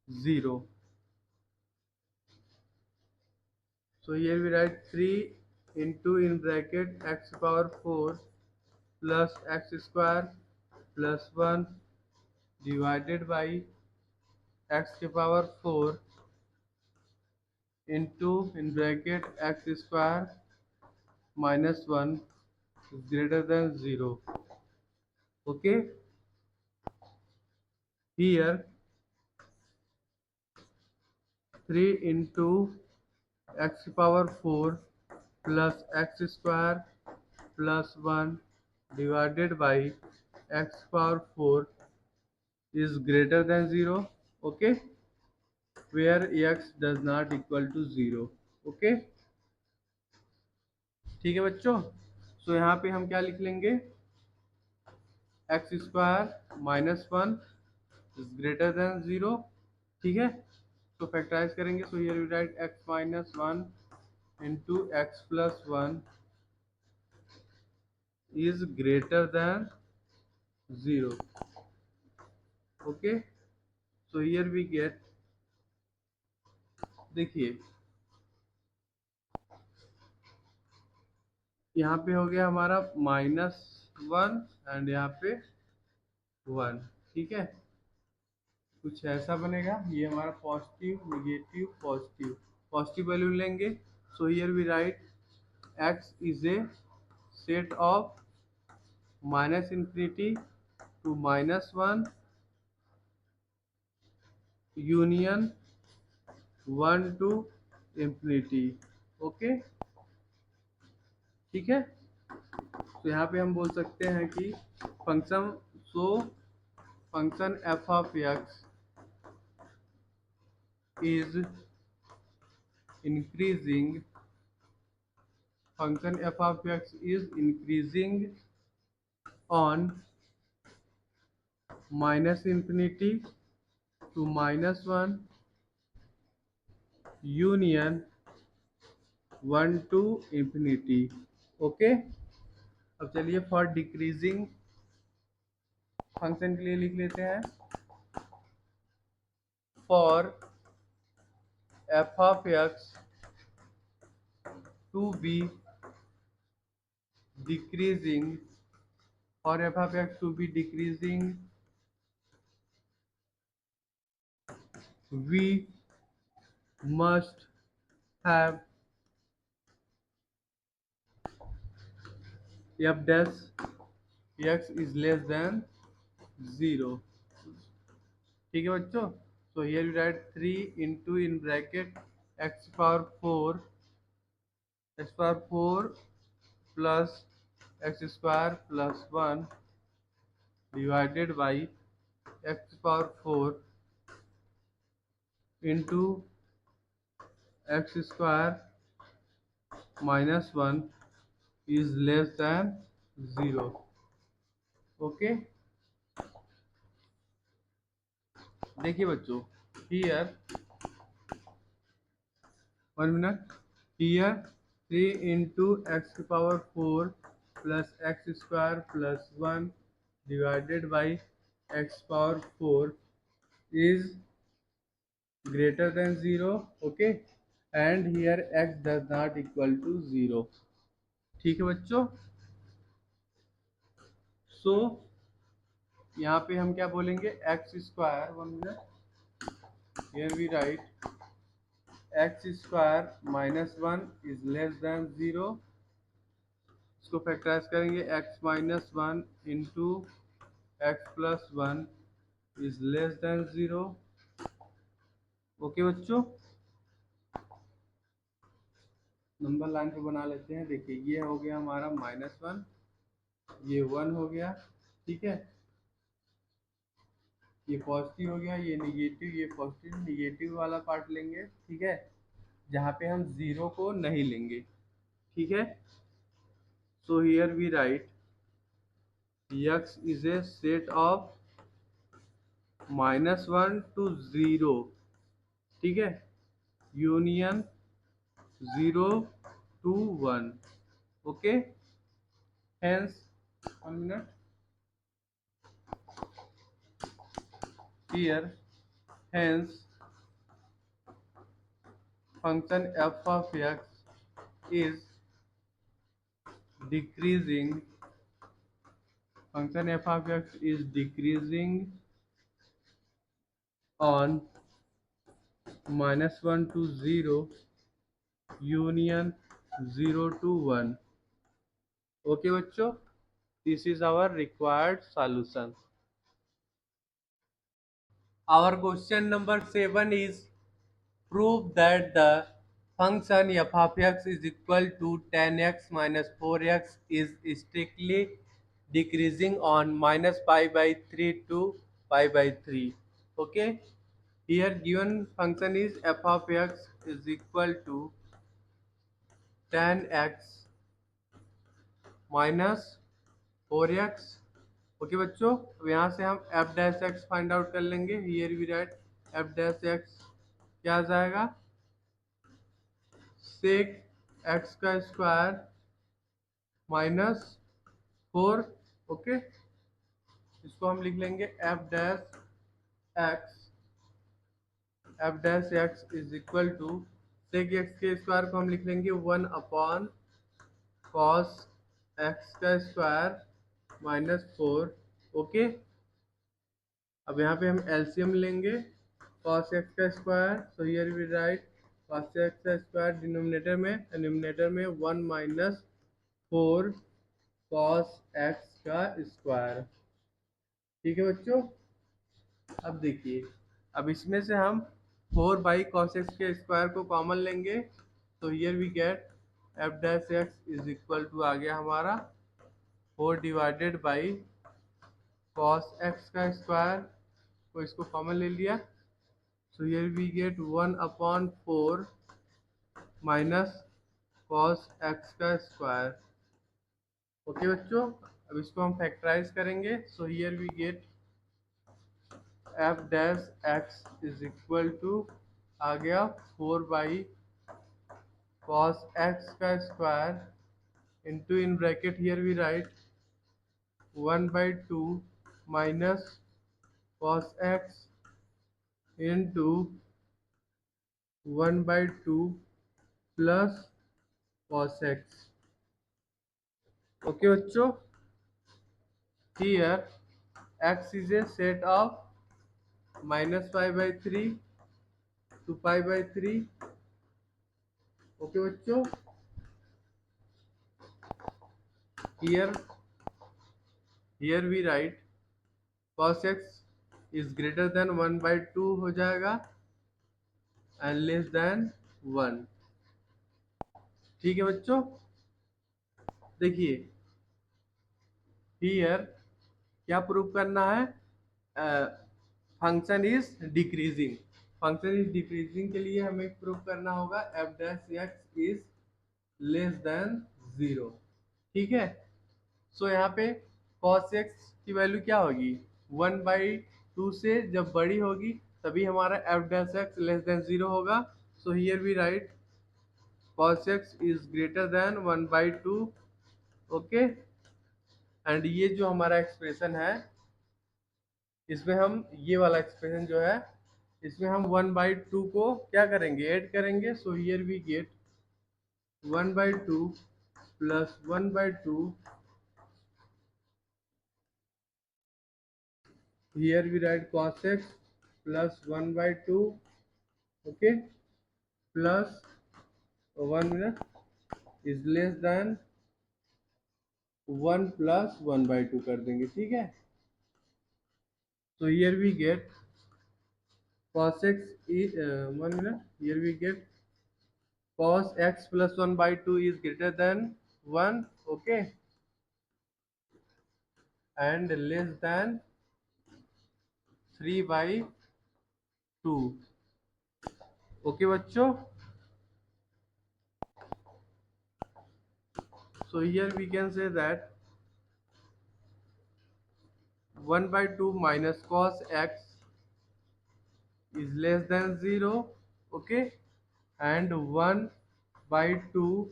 A: 0. So here we write 3 into in bracket x⁴ plus x² plus 1 divided by x⁴ into in bracket x² minus 1 is greater than 0. Okay, here 3 into x power 4 plus x square plus 1 divided by x power 4 is greater than 0. Okay, where x does not equal to 0. Okay, ठीक है बच्चों। सो यहाँ पे हम क्या लिख लेंगे, x square minus one is greater than 0। ठीक है, तो फैक्टराइज करेंगे। So here we write x minus one into x plus one is greater than 0. Okay, so here we get, देखिए यहाँ पे हो गया हमारा -1 एंड यहाँ पे 1। ठीक है, कुछ ऐसा बनेगा, ये हमारा positive negative positive, positive value लेंगे। So here we write x is a set of -∞ to -1 union 1 to infinity। Okay, ठीक है। तो यहाँ पे हम बोल सकते हैं कि function, so function f of x is increasing, function f of x is increasing on -∞ to -1 union 1 to infinity। Okay, अब चलिए फॉर डिक्रीजिंग फंक्शन के लिए लिख लेते हैं, for f of x to be decreasing, for f of x to be decreasing, we must have f dash x is less than 0। ठीक है बच्चों। So here we write 3 into in bracket x power 4 plus x square plus 1 divided by x power 4 into x square minus 1 is less than 0। Okay, देखिए बच्चों, here 1 minute, here 3 into x power 4 plus x square plus 1 divided by x power 4 is greater than 0। okay, and here x does not equal to 0। ठीक है बच्चों। सो यहाँ पे हम क्या बोलेंगे, x square, 1 minute, here we write x square minus one is less than 0। इसको factorise करेंगे, x minus one into x plus one is less than 0। Okay बच्चों, नंबर लाइन पे बना लेते हैं। देखिए ये हो गया हमारा -1, ये 1 हो गया। ठीक है, ये पॉजिटिव हो गया, ये निगेटिव, ये पॉजिटिव, निगेटिव वाला पार्ट लेंगे। ठीक है, जहाँ पे हम 0 को नहीं लेंगे। ठीक है, so here we write x is a set of -1 to 0। ठीक है, union 0 to 1। Okay, hence 1 minute, here hence function f of x is decreasing, function f of x is decreasing on -1 to 0 union 0 to 1। okay बच्चों, this is our required solution। our question number 7 is prove that the function f of x is equal to tan x minus 4x is strictly decreasing on minus pi by 3 to pi by 3. Okay, here given function is f of x is equal to tan x minus 4x. Okay बच्चों, अब यहाँ से हम f dash x find out कर लेंगे. Here we write f dash x क्या आ जाएगा, सेक एक्स का स्क्वायर माइनस 4. ओके, इसको हम लिख लेंगे f dash x is equal to sec x के स्क्वायर को हम लिख लेंगे 1 अपॉन कॉस एक्स का स्क्वायर माइनस 4. ओके, अब यहाँ पे हम एलसीएम लेंगे कॉस एक्स का square. So here we write cos x का स्क्वायर डिनोमिनेटर में, न्यूमिनेटर में 1 माइनस 4 कॉस एक्स का स्क्वायर. ठीक है बच्चों, अब देखिए, अब इसमें से हम 4 बाई कॉस एक्स के स्क्वायर को कॉमन लेंगे. तो here we get f dash x is equal to आ गया हमारा 4 डिवाइडेड बाई कॉस एक्स का स्क्वायर को इसको कॉमन ले लिया. So here we get 1 upon 4 minus cos x का स्क्वायर. ओके बच्चों, अब इसको हम फैक्टराइज करेंगे. So here we get f dash x is equal to आ गया 4 बाई कॉस एक्स का square into in bracket here we write 1 by 2 minus cos x into 1 by 2 plus cos x. Okay बच्चों, here x is a set of minus pi by 3 to pi by 3. Okay बच्चों, here we write cos x is greater than 1 by 2 हो जाएगा and less than 1. ठीक है बच्चों, देखिए here क्या prove करना है, function is decreasing. Function is decreasing के लिए हमें प्रूव करना होगा f dash x is less than 0. ठीक है, सो यहाँ पे cos x की वैल्यू क्या होगी, 1 बाई 2 से जब बड़ी होगी तभी हमारा f dash x less than 0 होगा. So here we write cos x is greater than 1 by 2. Okay, and ये जो हमारा एक्सप्रेशन है, इसमें हम ये वाला एक्सप्रेशन जो है, इसमें हम 1 बाई 2 को क्या करेंगे, ऐड करेंगे. So here we get 1 by 2 plus 1 by 2. Here we write cos x plus 1 by 2. Okay, plus 1 is less than 1 plus 1 by 2 कर देंगे. ठीक है, so here we get cos x is 1 here we get cos x plus 1 by 2 is greater than 1. Okay, and less than 3 by 2. Okay बच्चों, so here we can say that 1 by 2 minus cos x is less than 0. Okay, and 1 by 2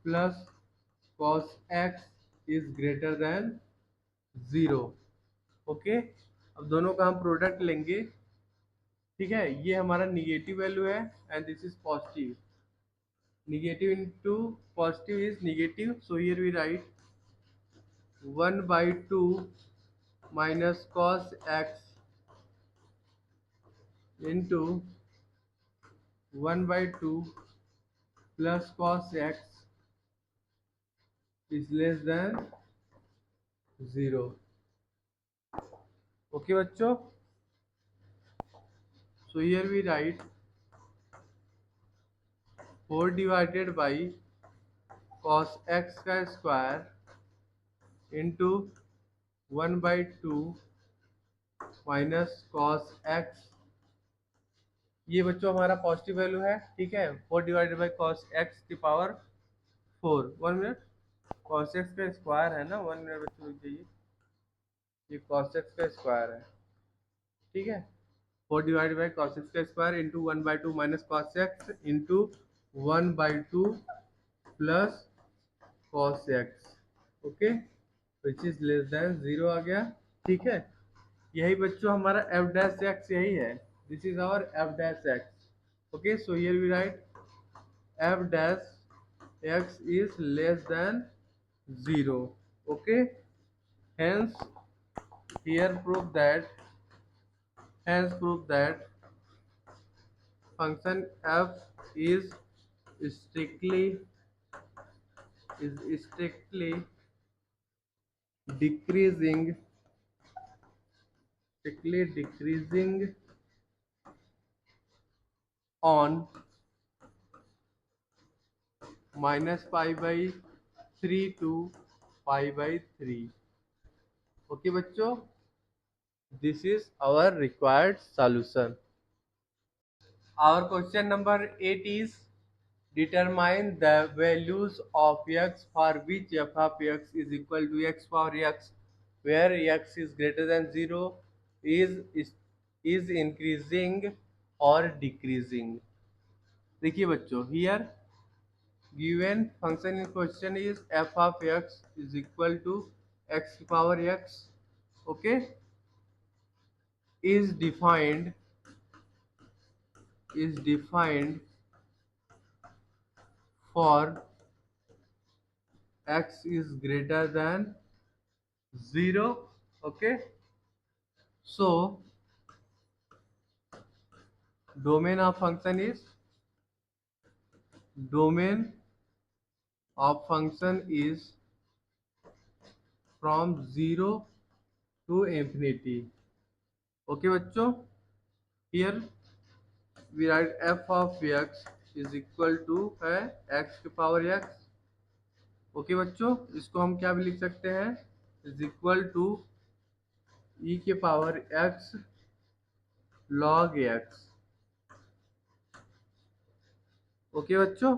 A: plus cos x is greater than 0. Okay, अब दोनों का हम product लेंगे. ठीक है, ये हमारा निगेटिव वैल्यू है and this is positive. Negative into positive is negative. So here we write 1 by 2 minus cos x into 1 by 2 plus cos x is less than 0. Okay बच्चों, so here we write 4 divided by cos x का square into 1/2 minus cos x. ये बच्चों हमारा positive value है, ठीक है। 4 divided by cos x की power 4। 1 minute, cos x का स्क्वायर है ना, 1 मिनट बच्चों रुक जाइए, ये कॉस एक्स का स्क्वायर है, ठीक है। 4 डिवाइडेड बाई कॉस एक्स का square into 1/2 minus cos x into 1/2 plus cos x, okay, which is less than 0 आ गया, ठीक है। यही बच्चों हमारा एफ डैश एक्स यही है, this is our f dash x, okay. So here we write f dash x is less than 0, okay. Hence here prove that function f is strictly decreasing on minus pi by 3 to pi by 3, okay बच्चों, this is our required solution. Our question number 8 is determine the values of x for which f of x is equal to x power x, where x is greater than 0, is increasing or decreasing. देखिए बच्चों, here given function in question is f of x is equal to x power x, okay, is defined for x is greater than 0, okay. So domain of function is from 0 to infinity, okay बच्चों। here we write f of x is equal to है x की power x, okay बच्चों। इसको हम क्या भी लिख सकते हैं, इज इक्वल टू e के power x log x, okay बच्चों।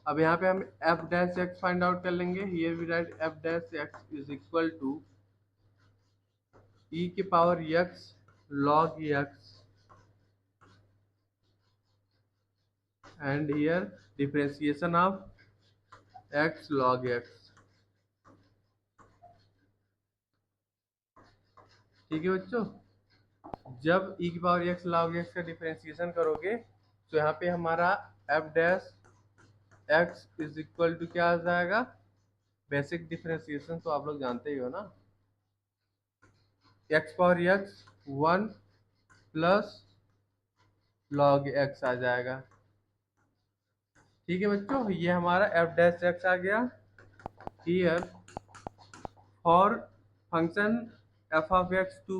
A: अब यहाँ पे हम f dash x find out कर लेंगे, here we write f dash x is equal to e के power x log x and here differentiation of x log x, ठीक है बच्चों। जब e की पावर x log x का differentiation करोगे तो यहाँ पे हमारा f dash x is equal to क्या आ जाएगा, बेसिक डिफरेंशिएशन तो आप लोग जानते ही हो ना, x power x 1 plus log x आ जाएगा, ठीक है बच्चों। ये हमारा f डैश x आ गया। Here for function f of x to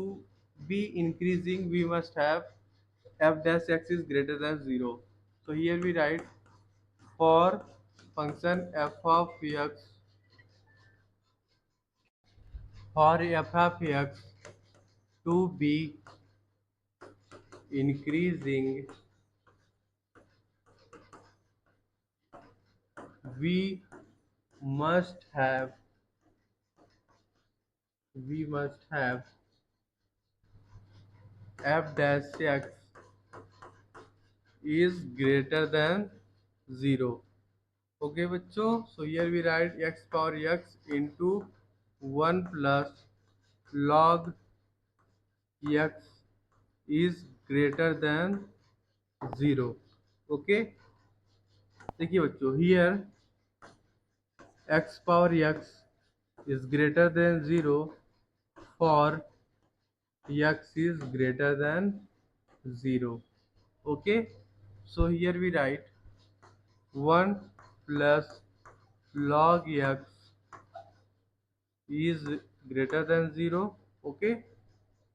A: be increasing we must have f dash x is greater than 0, so here we write for function f of x to be increasing we must have f dash x is greater than 0, okay बच्चों। so here we write x power x into 1 plus log x is greater than 0, okay। देखिए बच्चों, here x power x is greater than 0 for x is greater than 0, okay। so here we write 1 plus log x is greater than 0, okay।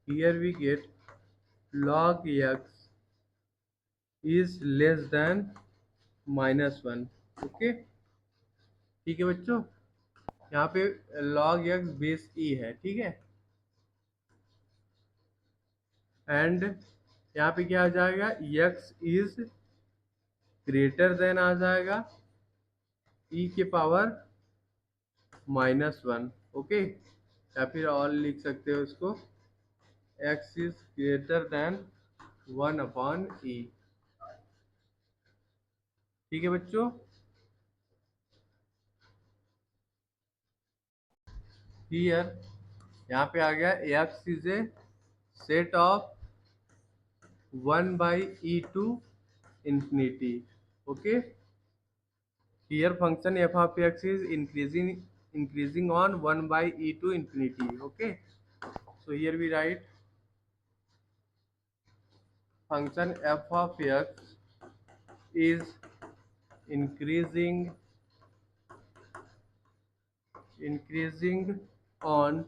A: here we get log x is less than -1। Okay, ठीक है बच्चों। यहाँ पे log x base e है, ठीक है। And यहाँ पे क्या आ जाएगा, x इज ग्रेटर देन आ जाएगा e के पावर -1। ओके, या फिर और लिख सकते हो इसको, x is greater then 1/e। ठीक है बच्चों। हियर यहाँ पे आ गया x is a set of 1/e to infinity। Okay, here function f of x is increasing on 1/e to infinity। okay, so here we write function f of x is increasing on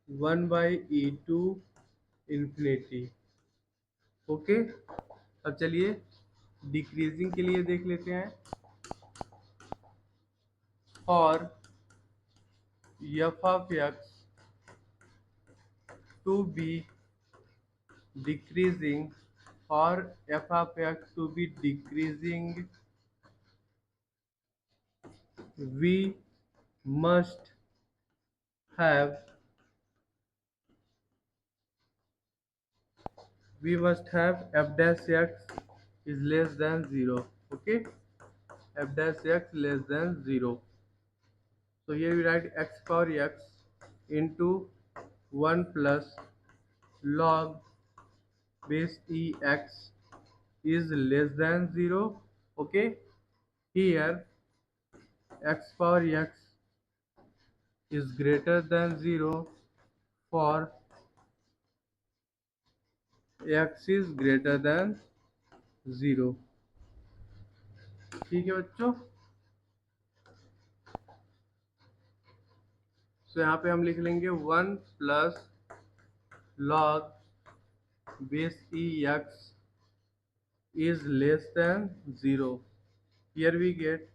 A: 1/e to infinity। Okay, अब चलिए decreasing के लिए देख लेते हैं। और f of x to be decreasing, or f of x to be decreasing, we must have f dash x is less than 0। okay, f dash x less than 0। so here we write x power x into 1 plus log base e x is less than 0। okay, here x power x is greater than 0 for x is greater than 0। ठीक है बच्चों। तो यहाँ पे हम लिख लेंगे 1 plus log base e x is less than 0। here we get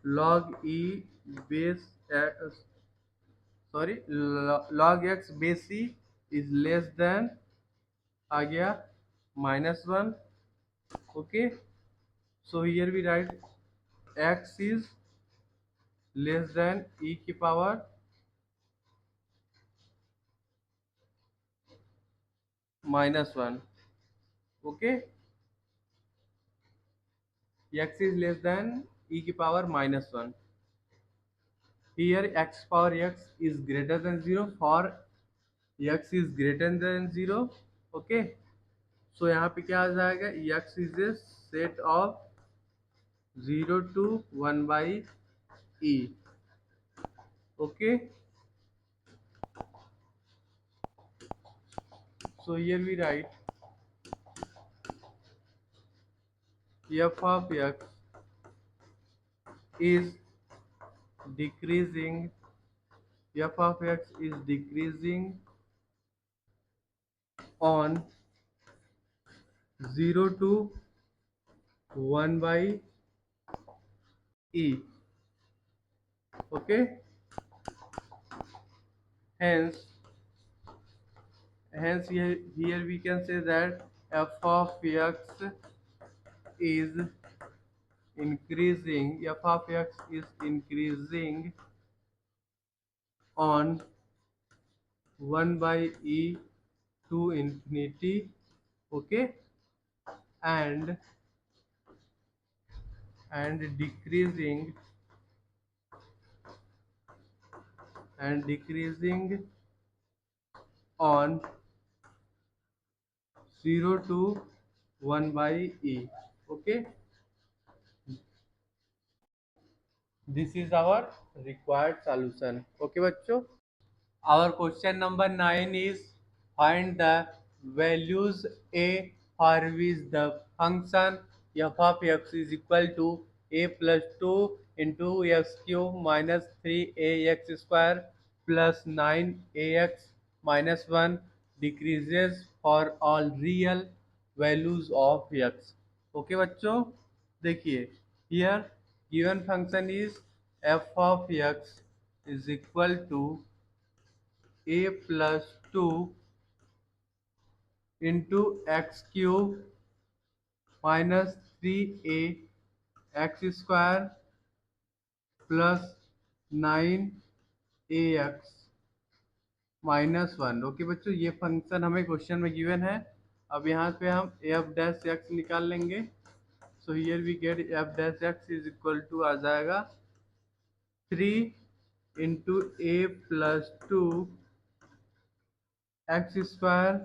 A: log e base log x base e is less than आ गया -1। okay, so here we write x is less than e की power -1। okay, x is less than e की power -1। here x power x is greater than 0 for x is greater than 0। okay, so यहाँ पे क्या आ जाएगा, x is a set of 0 to 1/e। okay, so here we write f of x is decreasing, f of x is decreasing on 0 to 1/e। okay, hence here we can say that f of x is increasing, f of x is increasing on 1/e to infinity। okay, and decreasing on 0 to 1/e। okay, this is our required solution। okay बच्चों, our question number 9 is find the values a for which the function f of x is equal to a plus 2 into x cube minus 3ax square plus 9ax minus 1 decreases for all real values of x। Okay बच्चों, देखिए here given function is f of x is equal to a plus two into x cube minus three a x square plus nine a x minus one. Okay बच्चों, ये function हमें question में given है। अब यहाँ पे हम f dash x निकाल लेंगे। So here we get f dash x is equal to आ जाएगा three into a plus two x square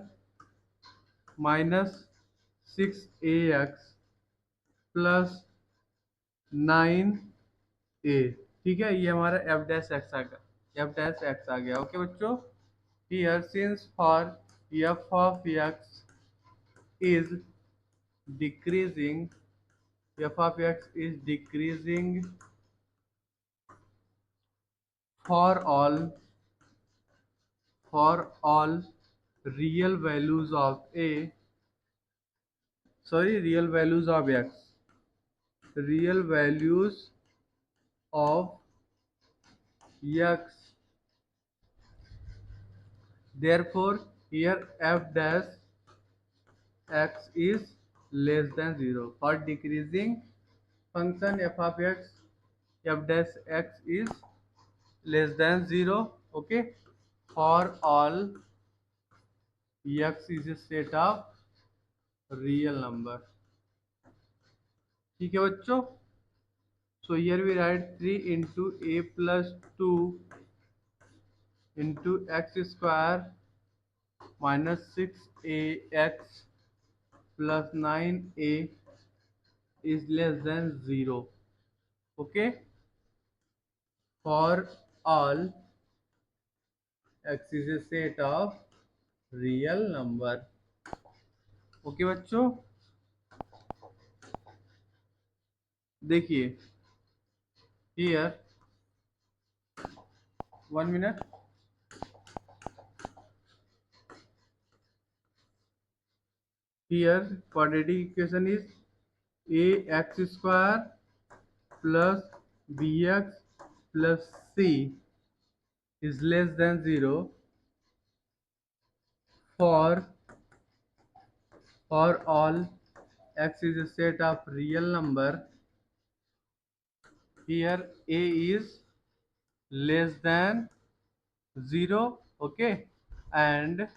A: minus six a x plus nine a. ठीक है, ये हमारा एफ डैश एक्स आ गया, एफ डैश एक्स आ गया। ओके बच्चों, here since for f of x is decreasing, f of x is decreasing for all real values of a, sorry, real values of x, real values of x, therefore here f dash x is less than 0 for decreasing function f of x, f dash x is less than 0। okay, for all x is a set of real number। ठीक है बच्चों, so here we write three into a plus two into x square minus six a x plus nine a is less than zero. Okay, for all x is a set of real number. Okay बच्चों, देखिए here, one minute, here quadratic equation is a x square plus b x plus c is less than 0 for all x is a set of real number, here a is less than 0। okay, and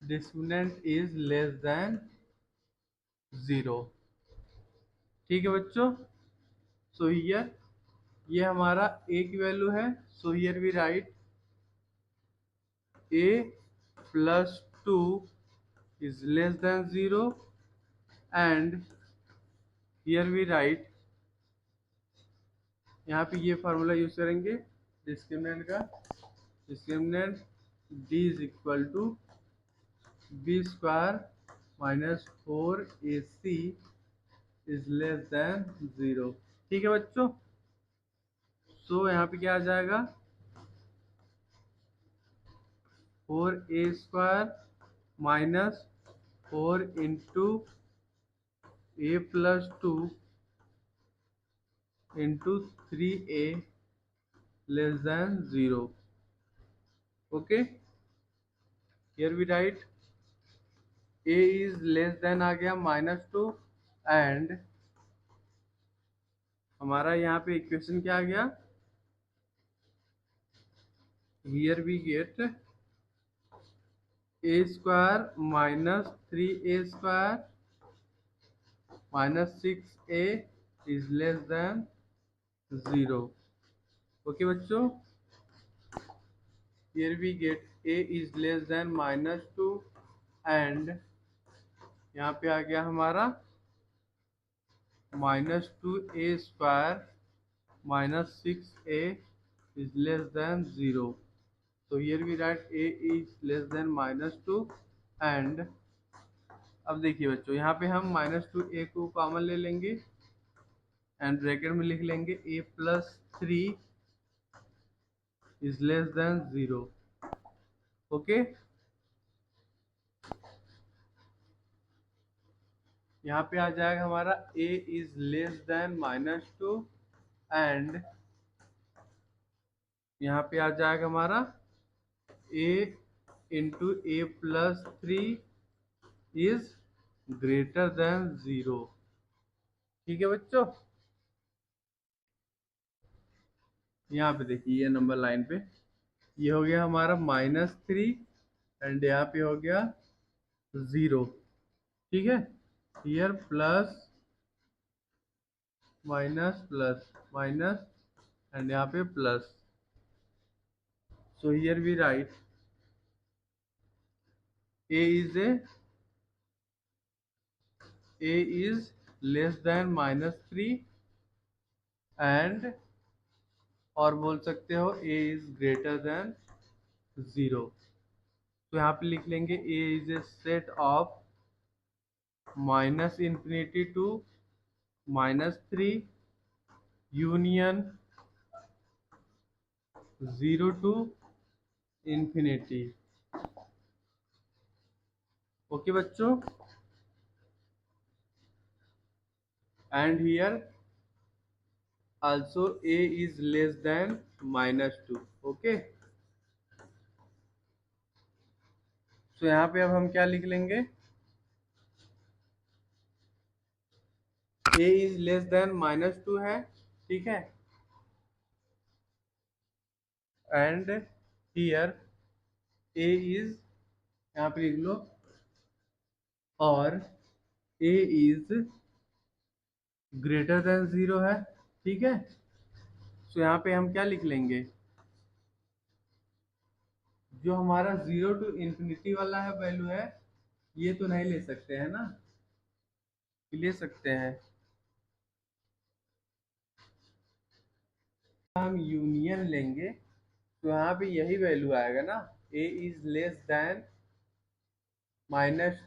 A: discriminant is less than 0। ठीक है बच्चों, so here ये हमारा a की value है। So here we write a plus two is less than 0 and here we write, यहाँ पे ये फार्मूला यूज करेंगे डिस्क्रिमिनेंट का, discriminant d is equal to b square minus four a c is less than 0। ठीक है बच्चों, सो यहाँ पे क्या आ जाएगा, four a square minus four into a plus two into three a less than 0। Okay, here we write a is less than आ गया माइनस टू एंड हमारा यहाँ पे इक्वेशन क्या आ गया, here we get a square minus three a square minus six a is less than 0। Okay बच्चों, here we get a is less than minus two and यहाँ पे आ गया हमारा minus two a square minus six a is less than 0। so here we write a is less than minus 2 and अब देखिए बच्चों, यहाँ पे हम माइनस टू ए को कॉमन ले लेंगे एंड ब्रैकेट में लिख लेंगे a plus three is less than 0। Okay, यहाँ पे आ जाएगा हमारा a is less then -2 and यहाँ पे आ जाएगा हमारा a into a+3 is greater than 0। ठीक है बच्चों, यहाँ पे देखिए ये नंबर लाइन पे ये हो गया हमारा -3 एंड यहाँ पे हो गया 0। ठीक है, here plus minus plus minus and यहाँ पे plus. So here we write a is less than -3 and और बोल सकते हो a इज ग्रेटर देन 0। तो यहाँ पे लिख लेंगे a is a set of -∞ to -3 union 0 to infinity. Okay बच्चों, and here also a is less than -2। Okay, तो यहाँ पे अब हम क्या लिख लेंगे, a is less than -2 है। ठीक है, एंड हियर a is यहाँ पे लिख लो और a is ग्रेटर देन 0 है। ठीक है, तो यहाँ पे हम क्या लिख लेंगे, जो हमारा 0 टू इंफिनिटी वाला है वैल्यू है ये तो नहीं ले सकते हैं ना, ले सकते हैं। हम यूनियन लेंगे तो यहाँ पे यही वैल्यू आएगा ना, a is less than minus,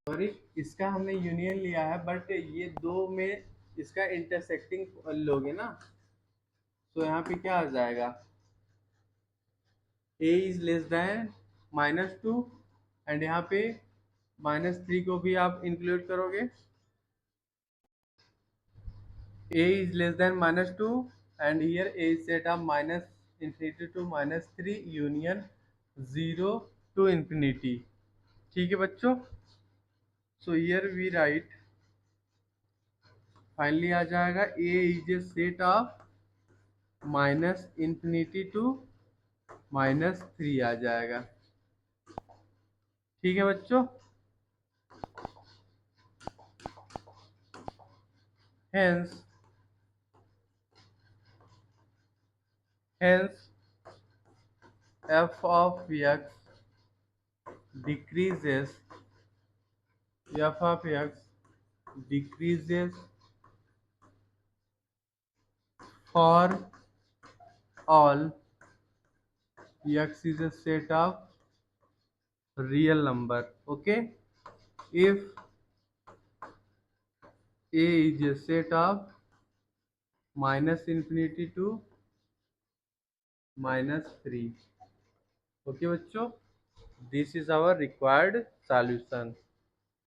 A: sorry इसका हमने यूनियन लिया है बट ये दो में इसका इंटरसेक्टिंग लोगे ना, तो यहाँ पे क्या आ जाएगा, a is less then -2 and यहाँ पे -3 को भी आप इंक्लूड करोगे, a is less than -2 and here a is set of -∞ to -3 union 0 to infinity। ठीक है बच्चों, so here we write finally आ जाएगा a is a set of -∞ to -3 आ जाएगा। ठीक है बच्चों, hence f of x decreases for all x is a set of real number। okay, if a is a set of -∞ to -3। okay बच्चों, this is our required solution।